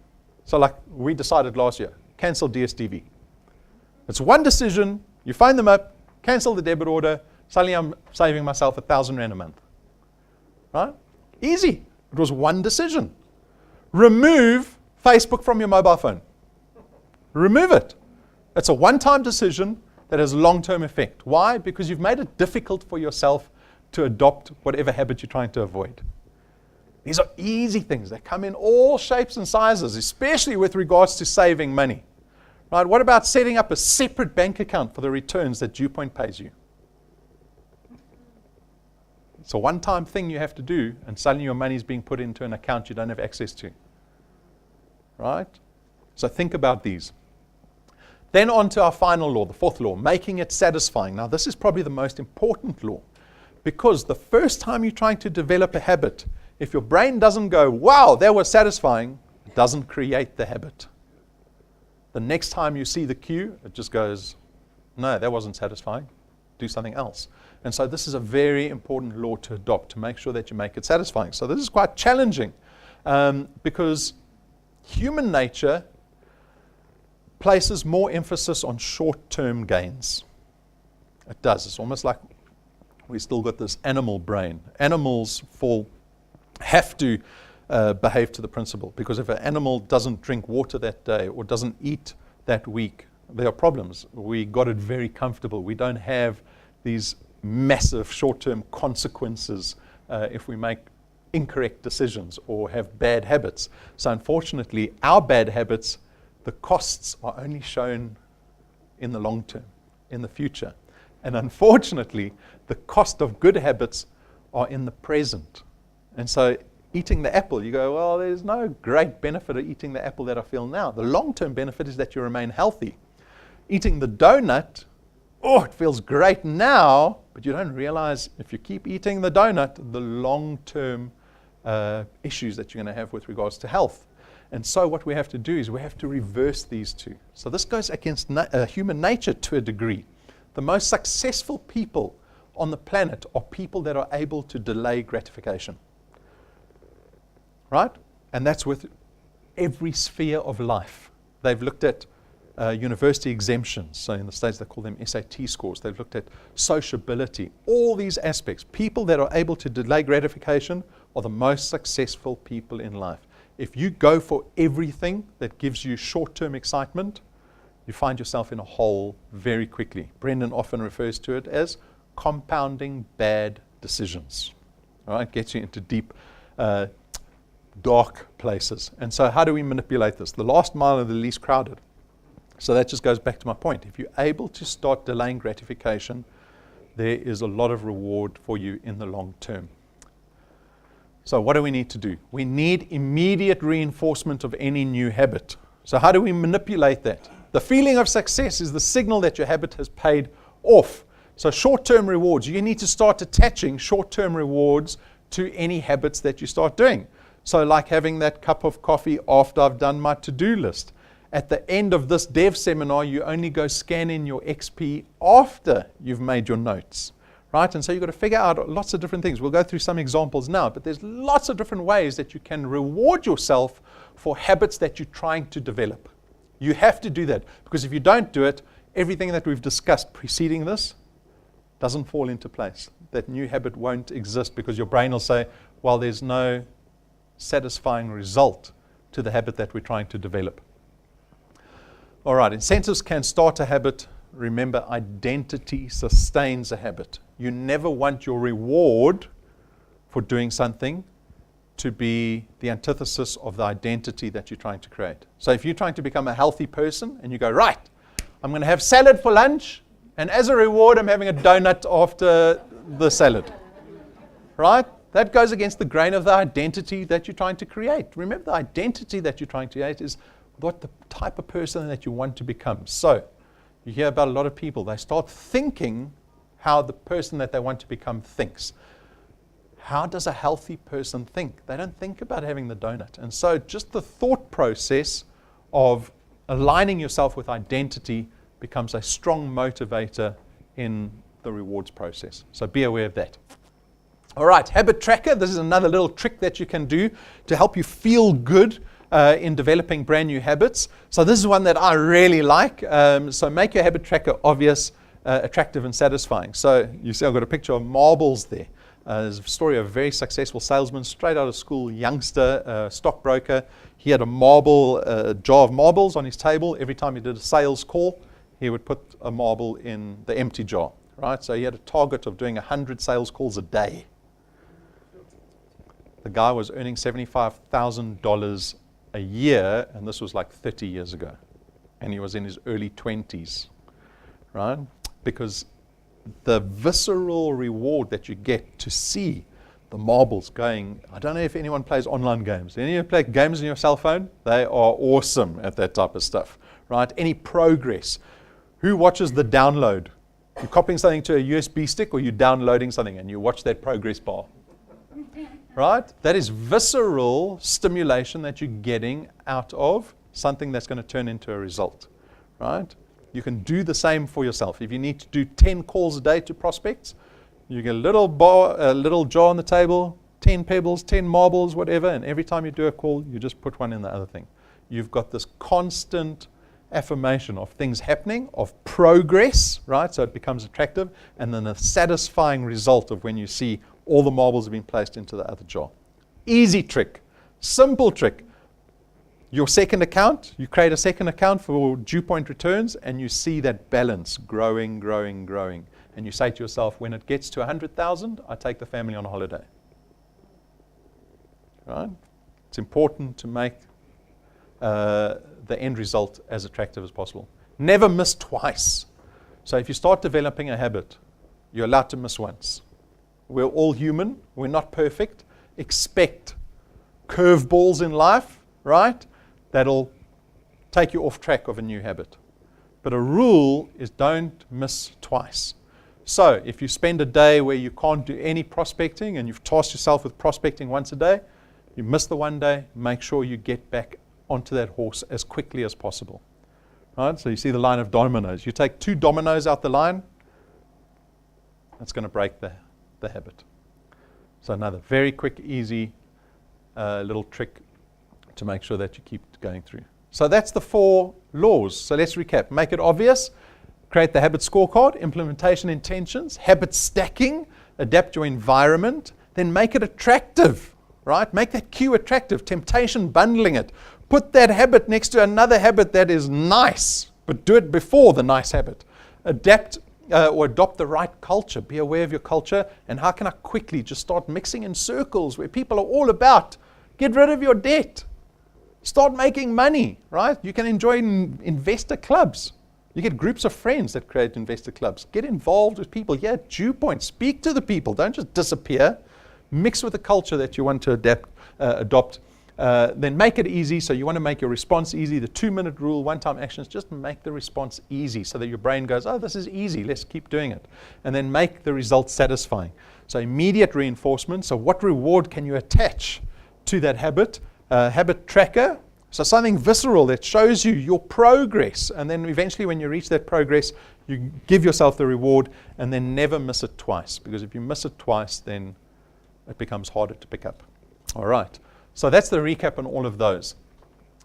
so like we decided last year, cancel DSTV. It's one decision, you phone them up, cancel the debit order, suddenly I'm saving myself 1,000 Rand a month. Right? Easy. It was one decision. Remove Facebook from your mobile phone. Remove it. It's a one-time decision that has a long-term effect. Why? Because you've made it difficult for yourself to adopt whatever habit you're trying to avoid. These are easy things. They come in all shapes and sizes, especially with regards to saving money. Right? What about setting up a separate bank account for the returns that DewPoint pays you? It's a one-time thing you have to do, and suddenly your money is being put into an account you don't have access to. Right? So think about these. Then on to our final law, the fourth law, making it satisfying. Now this is probably the most important law, because the first time you're trying to develop a habit, if your brain doesn't go, wow, that was satisfying, it doesn't create the habit. The next time you see the cue, it just goes, no, that wasn't satisfying. Do something else. And so this is a very important law to adopt, to make sure that you make it satisfying. So this is quite challenging because human nature places more emphasis on short-term gains. It does. It's almost like we still got this animal brain. Animals have to behave to the principle, because if an animal doesn't drink water that day or doesn't eat that week, there are problems. We got it very comfortable. We don't have these massive short-term consequences if we make incorrect decisions or have bad habits. So unfortunately, our bad habits, the costs are only shown in the long term, in the future. And unfortunately, the cost of good habits are in the present. And so eating the apple, you go, well, there's no great benefit of eating the apple that I feel now. The long-term benefit is that you remain healthy. Eating the donut, oh, it feels great now, but you don't realize if you keep eating the donut, the long-term issues that you're going to have with regards to health. And so what we have to do is we have to reverse these two. So this goes against human nature to a degree. The most successful people on the planet are people that are able to delay gratification. Right? And that's with every sphere of life. They've looked at university exemptions. So in the States, they call them SAT scores. They've looked at sociability, all these aspects. People that are able to delay gratification are the most successful people in life. If you go for everything that gives you short-term excitement, you find yourself in a hole very quickly. Brendan often refers to it as compounding bad decisions. All right? Gets you into deep, dark places. And so how do we manipulate this? The last mile are the least crowded. So that just goes back to my point. If you're able to start delaying gratification, there is a lot of reward for you in the long term. So what do we need to do? We need immediate reinforcement of any new habit. So how do we manipulate that? The feeling of success is the signal that your habit has paid off. So short-term rewards, you need to start attaching short-term rewards to any habits that you start doing. So like having that cup of coffee after I've done my to-do list. At the end of this dev seminar, you only go scan in your XP after you've made your notes. Right? And so you've got to figure out lots of different things. We'll go through some examples now, but there's lots of different ways that you can reward yourself for habits that you're trying to develop. You have to do that, because if you don't do it, everything that we've discussed preceding this doesn't fall into place. That new habit won't exist because your brain will say, well, there's no satisfying result to the habit that we're trying to develop. All right, incentives can start a habit. Remember, identity sustains a habit. You never want your reward for doing something to be the antithesis of the identity that you're trying to create. So if you're trying to become a healthy person and you go, right, I'm going to have salad for lunch, and as a reward, I'm having a donut after the salad. Right? That goes against the grain of the identity that you're trying to create. Remember, the identity that you're trying to create is what the type of person that you want to become. So you hear about a lot of people, they start thinking how the person that they want to become thinks. How does a healthy person think? They don't think about having the donut. And so just the thought process of aligning yourself with identity becomes a strong motivator in the rewards process. So be aware of that. All right, habit tracker. This is another little trick that you can do to help you feel good in developing brand new habits. So this is one that I really like. So make your habit tracker obvious, attractive, and satisfying. So you see I've got a picture of marbles there. There's a story of a very successful salesman, straight out of school, youngster, stockbroker. He had a jar of marbles on his table. Every time he did a sales call, he would put a marble in the empty jar, right? So he had a target of doing 100 sales calls a day. The guy was earning $75,000 a year, and this was like 30 years ago. And he was in his early 20s, right? Because the visceral reward that you get to see the marbles going. I don't know if anyone plays online games. Any of you play games on your cell phone? They are awesome at that type of stuff, right? Any progress. Who watches the download? You're copying something to a USB stick, or you're downloading something and you watch that progress bar, right? That is visceral stimulation that you're getting out of something that's going to turn into a result, right? You can do the same for yourself. If you need to do 10 calls a day to prospects, you get a little jar on the table, 10 pebbles, 10 marbles, whatever, and every time you do a call, you just put one in the other thing. You've got this constant affirmation of things happening, of progress, right? So it becomes attractive, and then a satisfying result of when you see all the marbles have been placed into the other jar. Easy trick, simple trick. Your second account, you create a second account for due point returns, and you see that balance growing, growing, growing. And you say to yourself, when it gets to 100,000, I take the family on a holiday. Right? It's important to make the end result as attractive as possible. Never miss twice. So if you start developing a habit, you're allowed to miss once. We're all human. We're not perfect. Expect curveballs in life, right? That'll take you off track of a new habit. But a rule is don't miss twice. So if you spend a day where you can't do any prospecting and you've tasked yourself with prospecting once a day, you miss the one day, make sure you get back onto that horse as quickly as possible. Right? So you see the line of dominoes. You take 2 dominoes out the line, that's going to break the habit. So another very quick, easy little trick to make sure that you keep going through. So that's the 4 laws. So let's recap. Make it obvious. Create the habit scorecard. Implementation intentions. Habit stacking. Adapt your environment. Then make it attractive. Right? Make that cue attractive. Temptation bundling it. Put that habit next to another habit that is nice, but do it before the nice habit. Adapt or adopt the right culture. Be aware of your culture. And how can I quickly just start mixing in circles where people are all about get rid of your debt. Start making money, right? You can enjoy investor clubs. You get groups of friends that create investor clubs. Get involved with people. Yeah, Dew Point. Speak to the people. Don't just disappear. Mix with the culture that you want to adopt. Then make it easy. So you want to make your response easy. The 2-minute rule, one-time actions, just make the response easy so that your brain goes, oh, this is easy. Let's keep doing it. And then make the results satisfying. So immediate reinforcement. So what reward can you attach to that habit? Habit tracker, so something visceral that shows you your progress, and then eventually when you reach that progress, you give yourself the reward, and then never miss it twice, because if you miss it twice, then it becomes harder to pick up. All right, so that's the recap on all of those.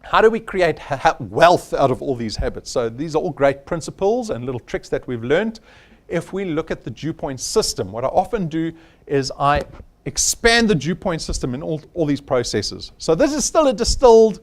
How do we create wealth out of all these habits? So these are all great principles and little tricks that we've learned. If we look at the Dew Point system, what I often do is I expand the Dew Point system in all these processes. So this is still a distilled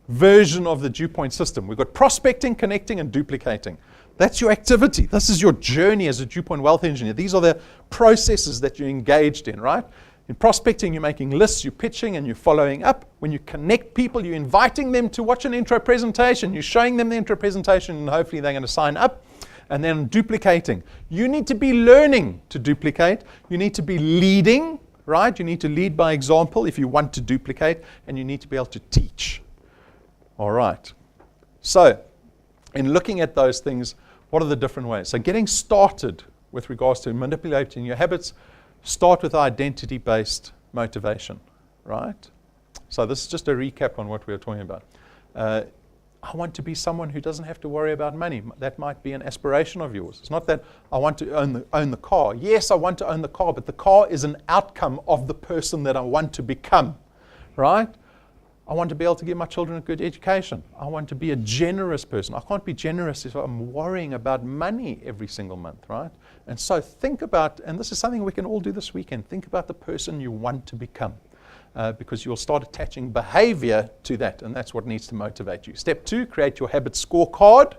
version of the Dew Point system. We've got prospecting, connecting, and duplicating. That's your activity. This is your journey as a Dew Point wealth engineer. These are the processes that you're engaged in, right? In prospecting, you're making lists, you're pitching, and you're following up. When you connect people, you're inviting them to watch an intro presentation. You're showing them the intro presentation, and hopefully they're going to sign up. And then duplicating. You need to be learning to duplicate. You need to be leading. Right? You need to lead by example if you want to duplicate, and you need to be able to teach. All right. So, in looking at those things, what are the different ways? So, getting started with regards to manipulating your habits, start with identity-based motivation. Right? So, this is just a recap on what we were talking about. I want to be someone who doesn't have to worry about money. That might be an aspiration of yours. It's not that I want to own the car. Yes, I want to own the car, but the car is an outcome of the person that I want to become, right? I want to be able to give my children a good education. I want to be a generous person. I can't be generous if I'm worrying about money every single month, right? And so think about, and this is something we can all do this weekend, think about the person you want to become. Because you'll start attaching behavior to that, and that's what needs to motivate you. Step 2, create your habit scorecard.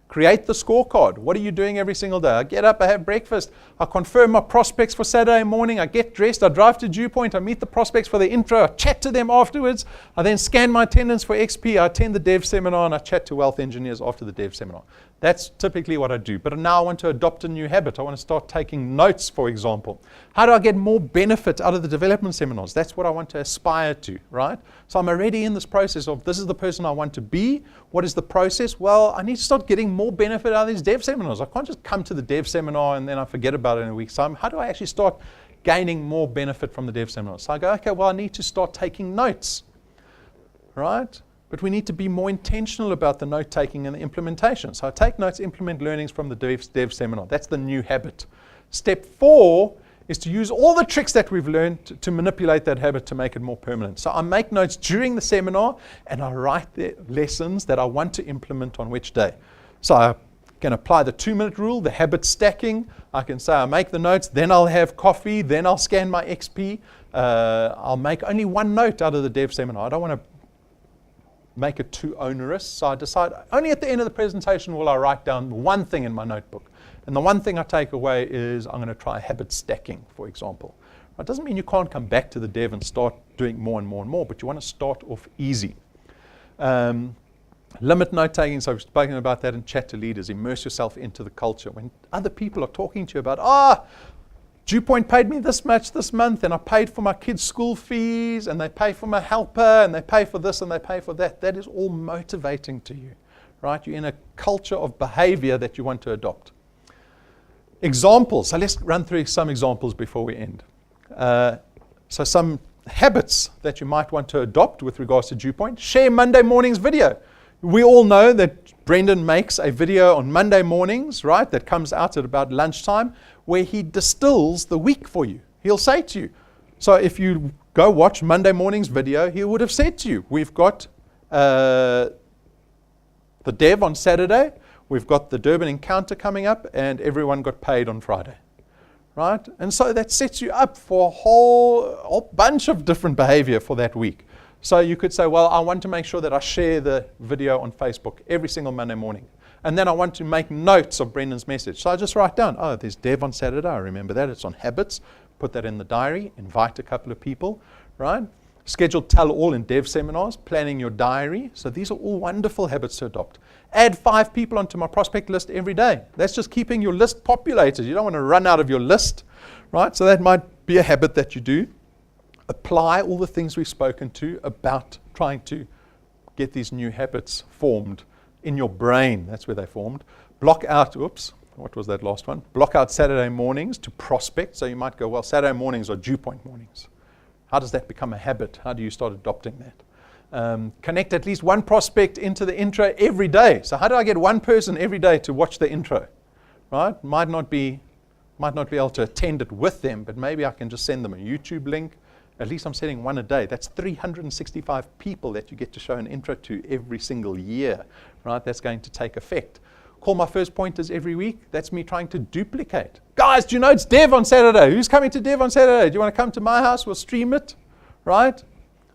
Create the scorecard. What are you doing every single day? I get up, I have breakfast, I confirm my prospects for Saturday morning, I get dressed, I drive to Dew Point, I meet the prospects for the intro, I chat to them afterwards, I then scan my attendance for XP, I attend the dev seminar, and I chat to wealth engineers after the dev seminar. That's typically what I do. But now I want to adopt a new habit. I want to start taking notes, for example. How do I get more benefit out of the development seminars? That's what I want to aspire to, right? So I'm already in this process of, this is the person I want to be. What is the process? Well, I need to start getting more benefit out of these dev seminars. I can't just come to the dev seminar and then I forget about it in a week's time. How do I actually start gaining more benefit from the dev seminars? So I go, okay, well, I need to start taking notes, right? But we need to be more intentional about the note-taking and the implementation. So I take notes, implement learnings from the dev seminar. That's the new habit. Step 4 is to use all the tricks that we've learned to manipulate that habit to make it more permanent. So I make notes during the seminar, and I write the lessons that I want to implement on which day. So I can apply the 2-minute rule, the habit stacking. I can say I make the notes, then I'll have coffee, then I'll scan my XP. I'll make only one note out of the dev seminar. I don't want to make it too onerous. So I decide only at the end of the presentation will I write down one thing in my notebook. And the one thing I take away is I'm going to try habit stacking, for example. It doesn't mean you can't come back to the dev and start doing more and more and more, but you want to start off easy. Limit note-taking, so I've spoken about that, and chat to leaders. Immerse yourself into the culture. When other people are talking to you about, Dew Point paid me this much this month, and I paid for my kids' school fees, and they pay for my helper, and they pay for this, and they pay for that. That is all motivating to you, right? You're in a culture of behavior that you want to adopt. Examples. So let's run through some examples before we end. So some habits that you might want to adopt with regards to Dew Point. Share Monday morning's video. We all know that Brendan makes a video on Monday mornings, right, that comes out at about lunchtime, where he distills the week for you. He'll say to you, so if you go watch Monday morning's video, he would have said to you, we've got the dev on Saturday, we've got the Durban encounter coming up, and everyone got paid on Friday, right? And so that sets you up for a whole bunch of different behavior for that week. So you could say, well, I want to make sure that I share the video on Facebook every single Monday morning. And then I want to make notes of Brendan's message. So I just write down, there's dev on Saturday. I remember that. It's on habits. Put that in the diary. Invite a couple of people, right? Schedule tell-all in dev seminars. Planning your diary. So these are all wonderful habits to adopt. Add 5 people onto my prospect list every day. That's just keeping your list populated. You don't want to run out of your list, right? So that might be a habit that you do. Apply all the things we've spoken to about trying to get these new habits formed in your brain. That's where they formed. Block out, what was that last one? Block out Saturday mornings to prospect. So you might go, well, Saturday mornings are Dew Point mornings. How does that become a habit? How do you start adopting that? Connect at least one prospect into the intro every day. So how do I get one person every day to watch the intro? Right? Might not be able to attend it with them, but maybe I can just send them a YouTube link. At least I'm setting one a day. That's 365 people that you get to show an intro to every single year, right? That's going to take effect. Call my first pointers every week. That's me trying to duplicate. Guys, do you know it's dev on Saturday? Who's coming to dev on Saturday? Do you want to come to my house? We'll stream it, right?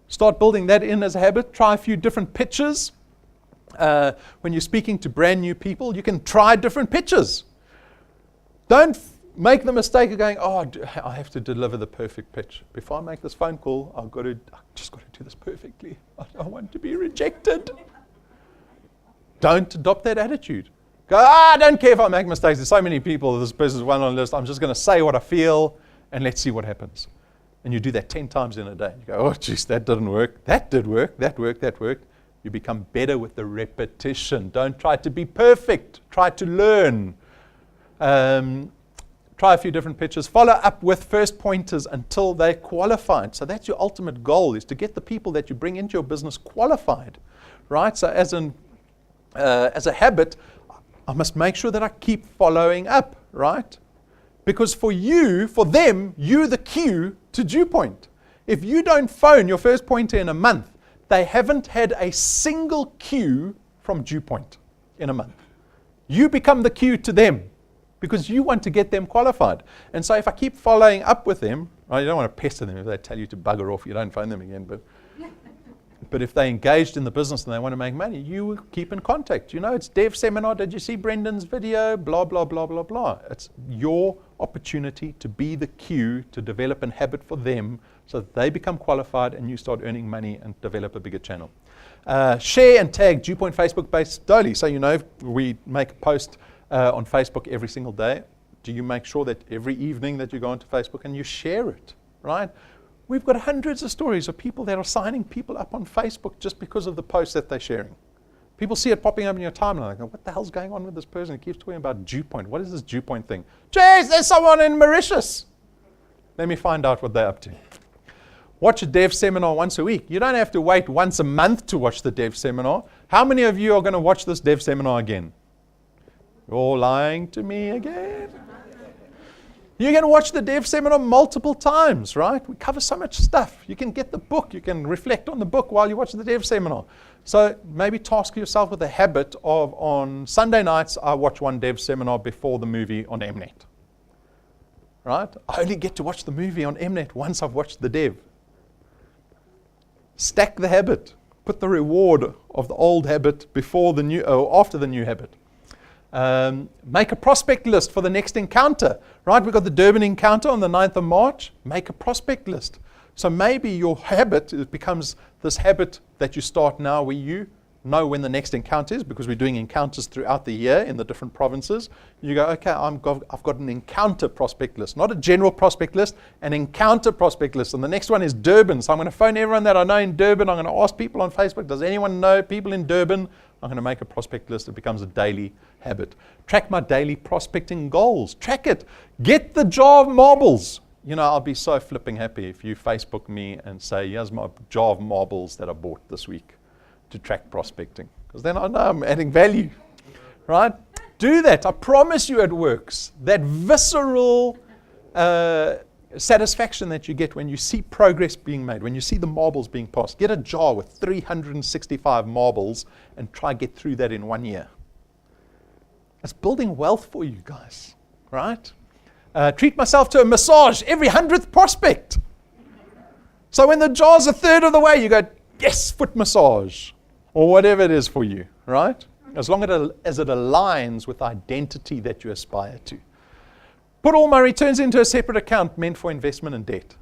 Start building that in as a habit. Try a few different pitches. When you're speaking to brand new people, you can try different pitches. Don't make the mistake of going, I have to deliver the perfect pitch. Before I make this phone call, I've just got to do this perfectly. I don't want to be rejected. Don't adopt that attitude. Go, I don't care if I make mistakes. There's so many people, this person's one on the list. I'm just going to say what I feel, and let's see what happens. And you do that 10 times in a day. You go, geez, that didn't work. That did work. That worked. That worked. You become better with the repetition. Don't try to be perfect. Try to learn. Try a few different pitches. Follow up with first pointers until they're qualified. So that's your ultimate goal, is to get the people that you bring into your business qualified, right? So as a habit, I must make sure that I keep following up, right? Because for them, you're the cue to Dew Point. If you don't phone your first pointer in a month, they haven't had a single cue from Dew Point in a month. You become the cue to them. because you want to get them qualified. And so if I keep following up with them, right, you don't want to pester them. If they tell you to bugger off, you don't phone them again. But if they're engaged in the business and they want to make money, you keep in contact. You know, it's Dev Seminar. Did you see Brendan's video? Blah, blah, blah, blah, blah. It's your opportunity to be the cue to develop a habit for them so that they become qualified and you start earning money and develop a bigger channel. Share and tag DewPoint Facebook page daily. So, you know, we make a post on Facebook every single day. Do you make sure that every evening that you go onto Facebook and you share it, right? We've got hundreds of stories of people that are signing people up on Facebook just because of the posts that they're sharing. People see it popping up in your timeline. They go, what the hell's going on with this person? He keeps talking about DewPoint. What is this DewPoint thing? Jeez, there's someone in Mauritius. Let me find out what they're up to. Watch a Dev Seminar once a week. You don't have to wait once a month to watch the Dev Seminar. How many of you are going to watch this Dev Seminar again? You're lying to me again. You're going to watch the Dev Seminar multiple times, right? We cover so much stuff. You can get the book. You can reflect on the book while you watch the Dev Seminar. So maybe task yourself with a habit of, on Sunday nights, I watch one Dev Seminar before the movie on Mnet. Right? I only get to watch the movie on Mnet once I've watched the Dev. Stack the habit. Put the reward of the old habit before the new, or after the new habit. Make a prospect list for the next encounter, right? We've got the Durban encounter on the 9th of March. Make a prospect list. So maybe your habit, it becomes this habit that you start now where you know when the next encounter is, because we're doing encounters throughout the year in the different provinces. You go, okay, I've got an encounter prospect list, not a general prospect list, an encounter prospect list. And the next one is Durban. So I'm going to phone everyone that I know in Durban. I'm going to ask people on Facebook, does anyone know people in Durban? I'm going to make a prospect list. It becomes a daily habit. Track my daily prospecting goals. Track it. Get the jar of marbles. You know, I'll be so flipping happy if you Facebook me and say, here's my jar of marbles that I bought this week to track prospecting. Because then I know I'm adding value, right? Do that. I promise you it works. That visceral satisfaction that you get when you see progress being made, when you see the marbles being passed. Get a jar with 365 marbles and try get through that in 1 year. That's building wealth for you guys, right? Treat myself to a massage every 100th prospect. So when the jar's a third of the way, you go, yes, foot massage, or whatever it is for you, right? As long as it aligns with the identity that you aspire to. Put all my returns into a separate account meant for investment and debt.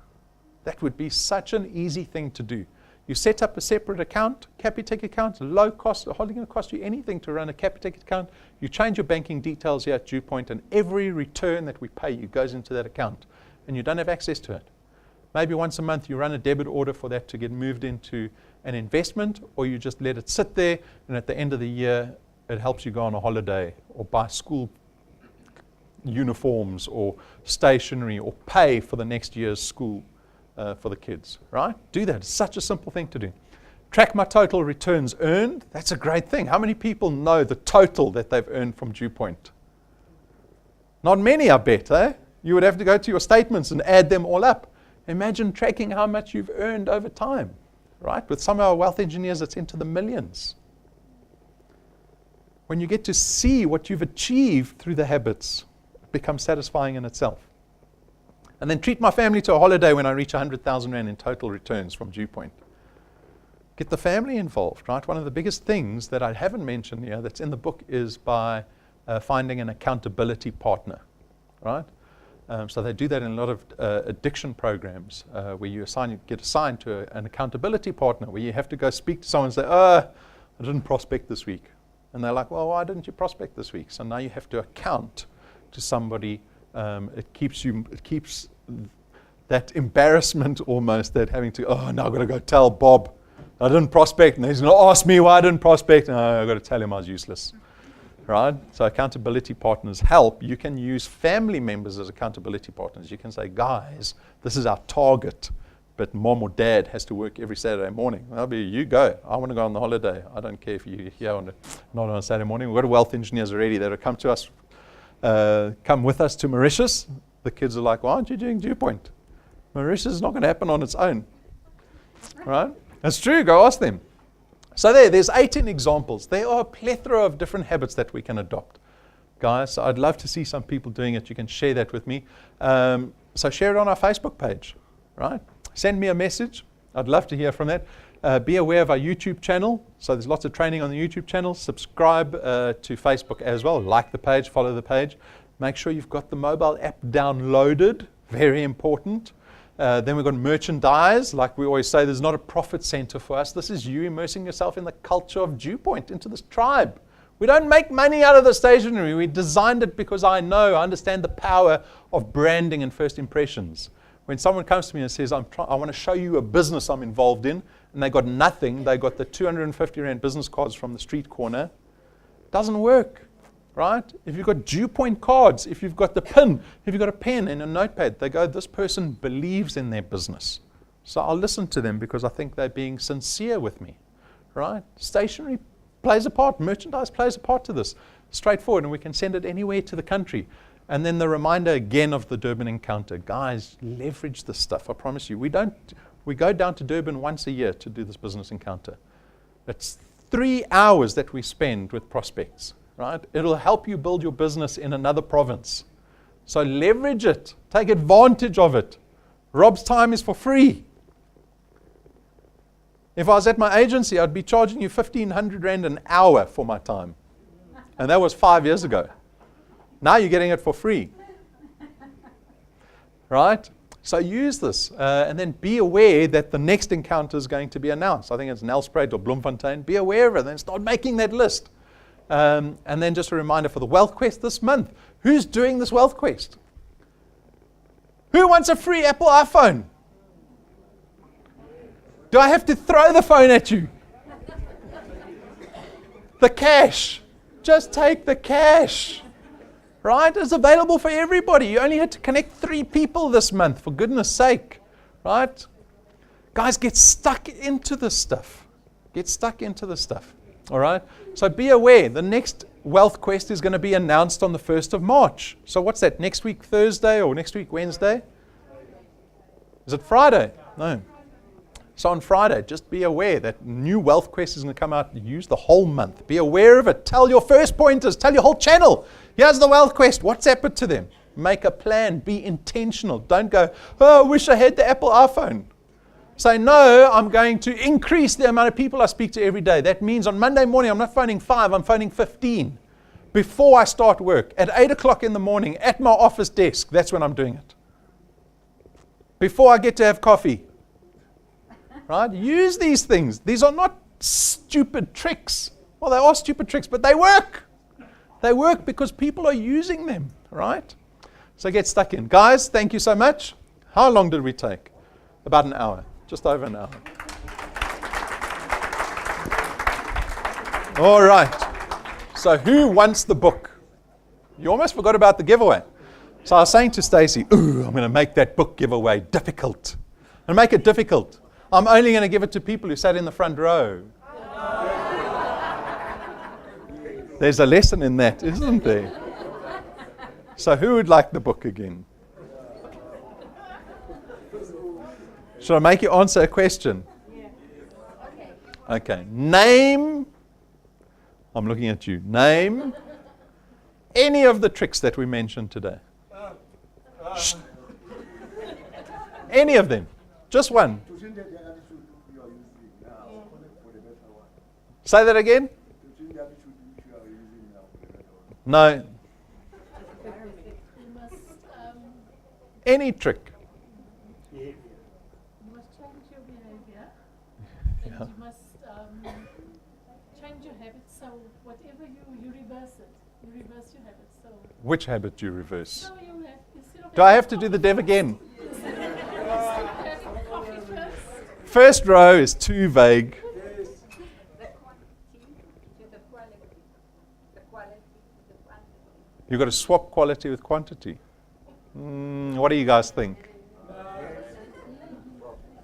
That would be such an easy thing to do. You set up a separate account, Capitec account, low cost, hardly going to cost you anything to run a Capitec account. You change your banking details here at DewPoint, and every return that we pay you goes into that account, and you don't have access to it. Maybe once a month you run a debit order for that to get moved into an investment, or you just let it sit there, and at the end of the year, it helps you go on a holiday or buy school uniforms or stationery or pay for the next year's school for the kids, right? Do that. It's such a simple thing to do. Track my total returns earned. That's a great thing. How many people know the total that they've earned from DewPoint? Not many, I bet, eh? You would have to go to your statements and add them all up. Imagine tracking how much you've earned over time, right? With some of our wealth engineers, it's into the millions. When you get to see what you've achieved through the habits, it becomes satisfying in itself. And then treat my family to a holiday when I reach 100,000 Rand in total returns from DewPoint. Get the family involved, right? One of the biggest things that I haven't mentioned here that's in the book is by finding an accountability partner, right? So they do that in a lot of addiction programs where you get assigned to an accountability partner where you have to go speak to someone and say, I didn't prospect this week. And they're like, well, why didn't you prospect this week? So now you have to account to somebody. It keeps that embarrassment almost, that having to, now I've got to go tell Bob I didn't prospect, and he's going to ask me why I didn't prospect, and I've got to tell him I was useless. Right? So accountability partners help. You can use family members as accountability partners. You can say, guys, this is our target, but mom or dad has to work every Saturday morning. That'll be, you go. I want to go on the holiday. I don't care if you're here not on a Saturday morning. We've got wealth engineers already that have come to us, come with us to Mauritius. The kids are like, why aren't you doing DewPoint? Mauritius is not going to happen on its own. Right? That's true. Go ask them. So there's 18 examples. There are a plethora of different habits that we can adopt. guys. So I'd love to see some people doing it. You can share that with me. So share it on our Facebook page, right? Send me a message. I'd love to hear from that. Be aware of our YouTube channel. So there's lots of training on the YouTube channel. Subscribe to Facebook as well. Like the page, follow the page. Make sure you've got the mobile app downloaded. Very important. Then we've got merchandise. Like we always say, there's not a profit center for us. This is you immersing yourself in the culture of Dew Point, into this tribe. We don't make money out of the stationery. We designed it because I understand the power of branding and first impressions. When someone comes to me and says, I want to show you a business I'm involved in, and they got nothing, they got the 250 Rand business cards from the street corner, it doesn't work, right? If you've got Dew Point cards, if you've got the pin, if you've got a pen and a notepad, they go, this person believes in their business. So I'll listen to them because I think they're being sincere with me, right? Stationery plays a part, merchandise plays a part to this. Straightforward, and we can send it anywhere to the country. And then the reminder again of the Durban encounter. Guys, leverage this stuff, I promise you. We go down to Durban once a year to do this business encounter. It's 3 hours that we spend with prospects, right? It'll help you build your business in another province. So leverage it, take advantage of it. Rob's time is for free. If I was at my agency, I'd be charging you 1,500 Rand an hour for my time. And that was 5 years ago. Now you're getting it for free. Right? So use this. And then be aware that the next encounter is going to be announced. I think it's Nelspruit or Bloemfontein. Be aware of it and start making that list. And then just a reminder for the Wealth Quest this month. Who's doing this Wealth Quest? Who wants a free Apple iPhone? Do I have to throw the phone at you? The cash. Just take the cash. Right? It's available for everybody. You only had to connect 3 people this month, for goodness sake. Right? Guys, get stuck into this stuff. Get stuck into this stuff. All right? So be aware. The next Wealth Quest is going to be announced on the 1st of March. So what's that? Next week Thursday or next week Wednesday? Is it Friday? No. So on Friday, just be aware that new Wealth Quest is going to come out. Use the whole month. Be aware of it. Tell your first pointers. Tell your whole channel. Here's the Wealth Quest. WhatsApp it to them. Make a plan. Be intentional. Don't go, oh, I wish I had the Apple iPhone. Say, no, I'm going to increase the amount of people I speak to every day. That means on Monday morning, I'm not phoning 5, I'm phoning 15. Before I start work, at 8 o'clock in the morning, at my office desk, that's when I'm doing it. Before I get to have coffee. Right? Use these things. These are not stupid tricks. Well, they are stupid tricks, but they work. They work because people are using them, right? So get stuck in. Guys, thank you so much. How long did we take? About an hour. Just over an hour. All right. So who wants the book? You almost forgot about the giveaway. So I was saying to Stacy, ooh, I'm going to make that book giveaway difficult. And make it difficult. I'm only going to give it to people who sat in the front row. There's a lesson in that, isn't there? So who would like the book again? Should I make you answer a question? Okay. Name, I'm looking at you, name any of the tricks that we mentioned today. Shh. Any of them. Just one. Say that again? No. Any trick. You must change your behavior. And you must change your habits. So whatever you reverse it. You reverse your habits. So Which habit do you reverse? so you have, instead of Do I have to do the dev again? instead of having coffee first, First row is too vague. You've got to swap quality with quantity. What do you guys think?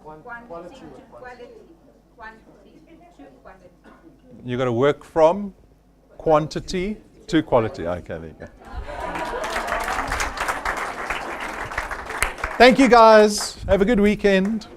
Quantity to quality. Quantity to quality. You've got to work from quantity to quality. Okay, there you go. Thank you, guys. Have a good weekend.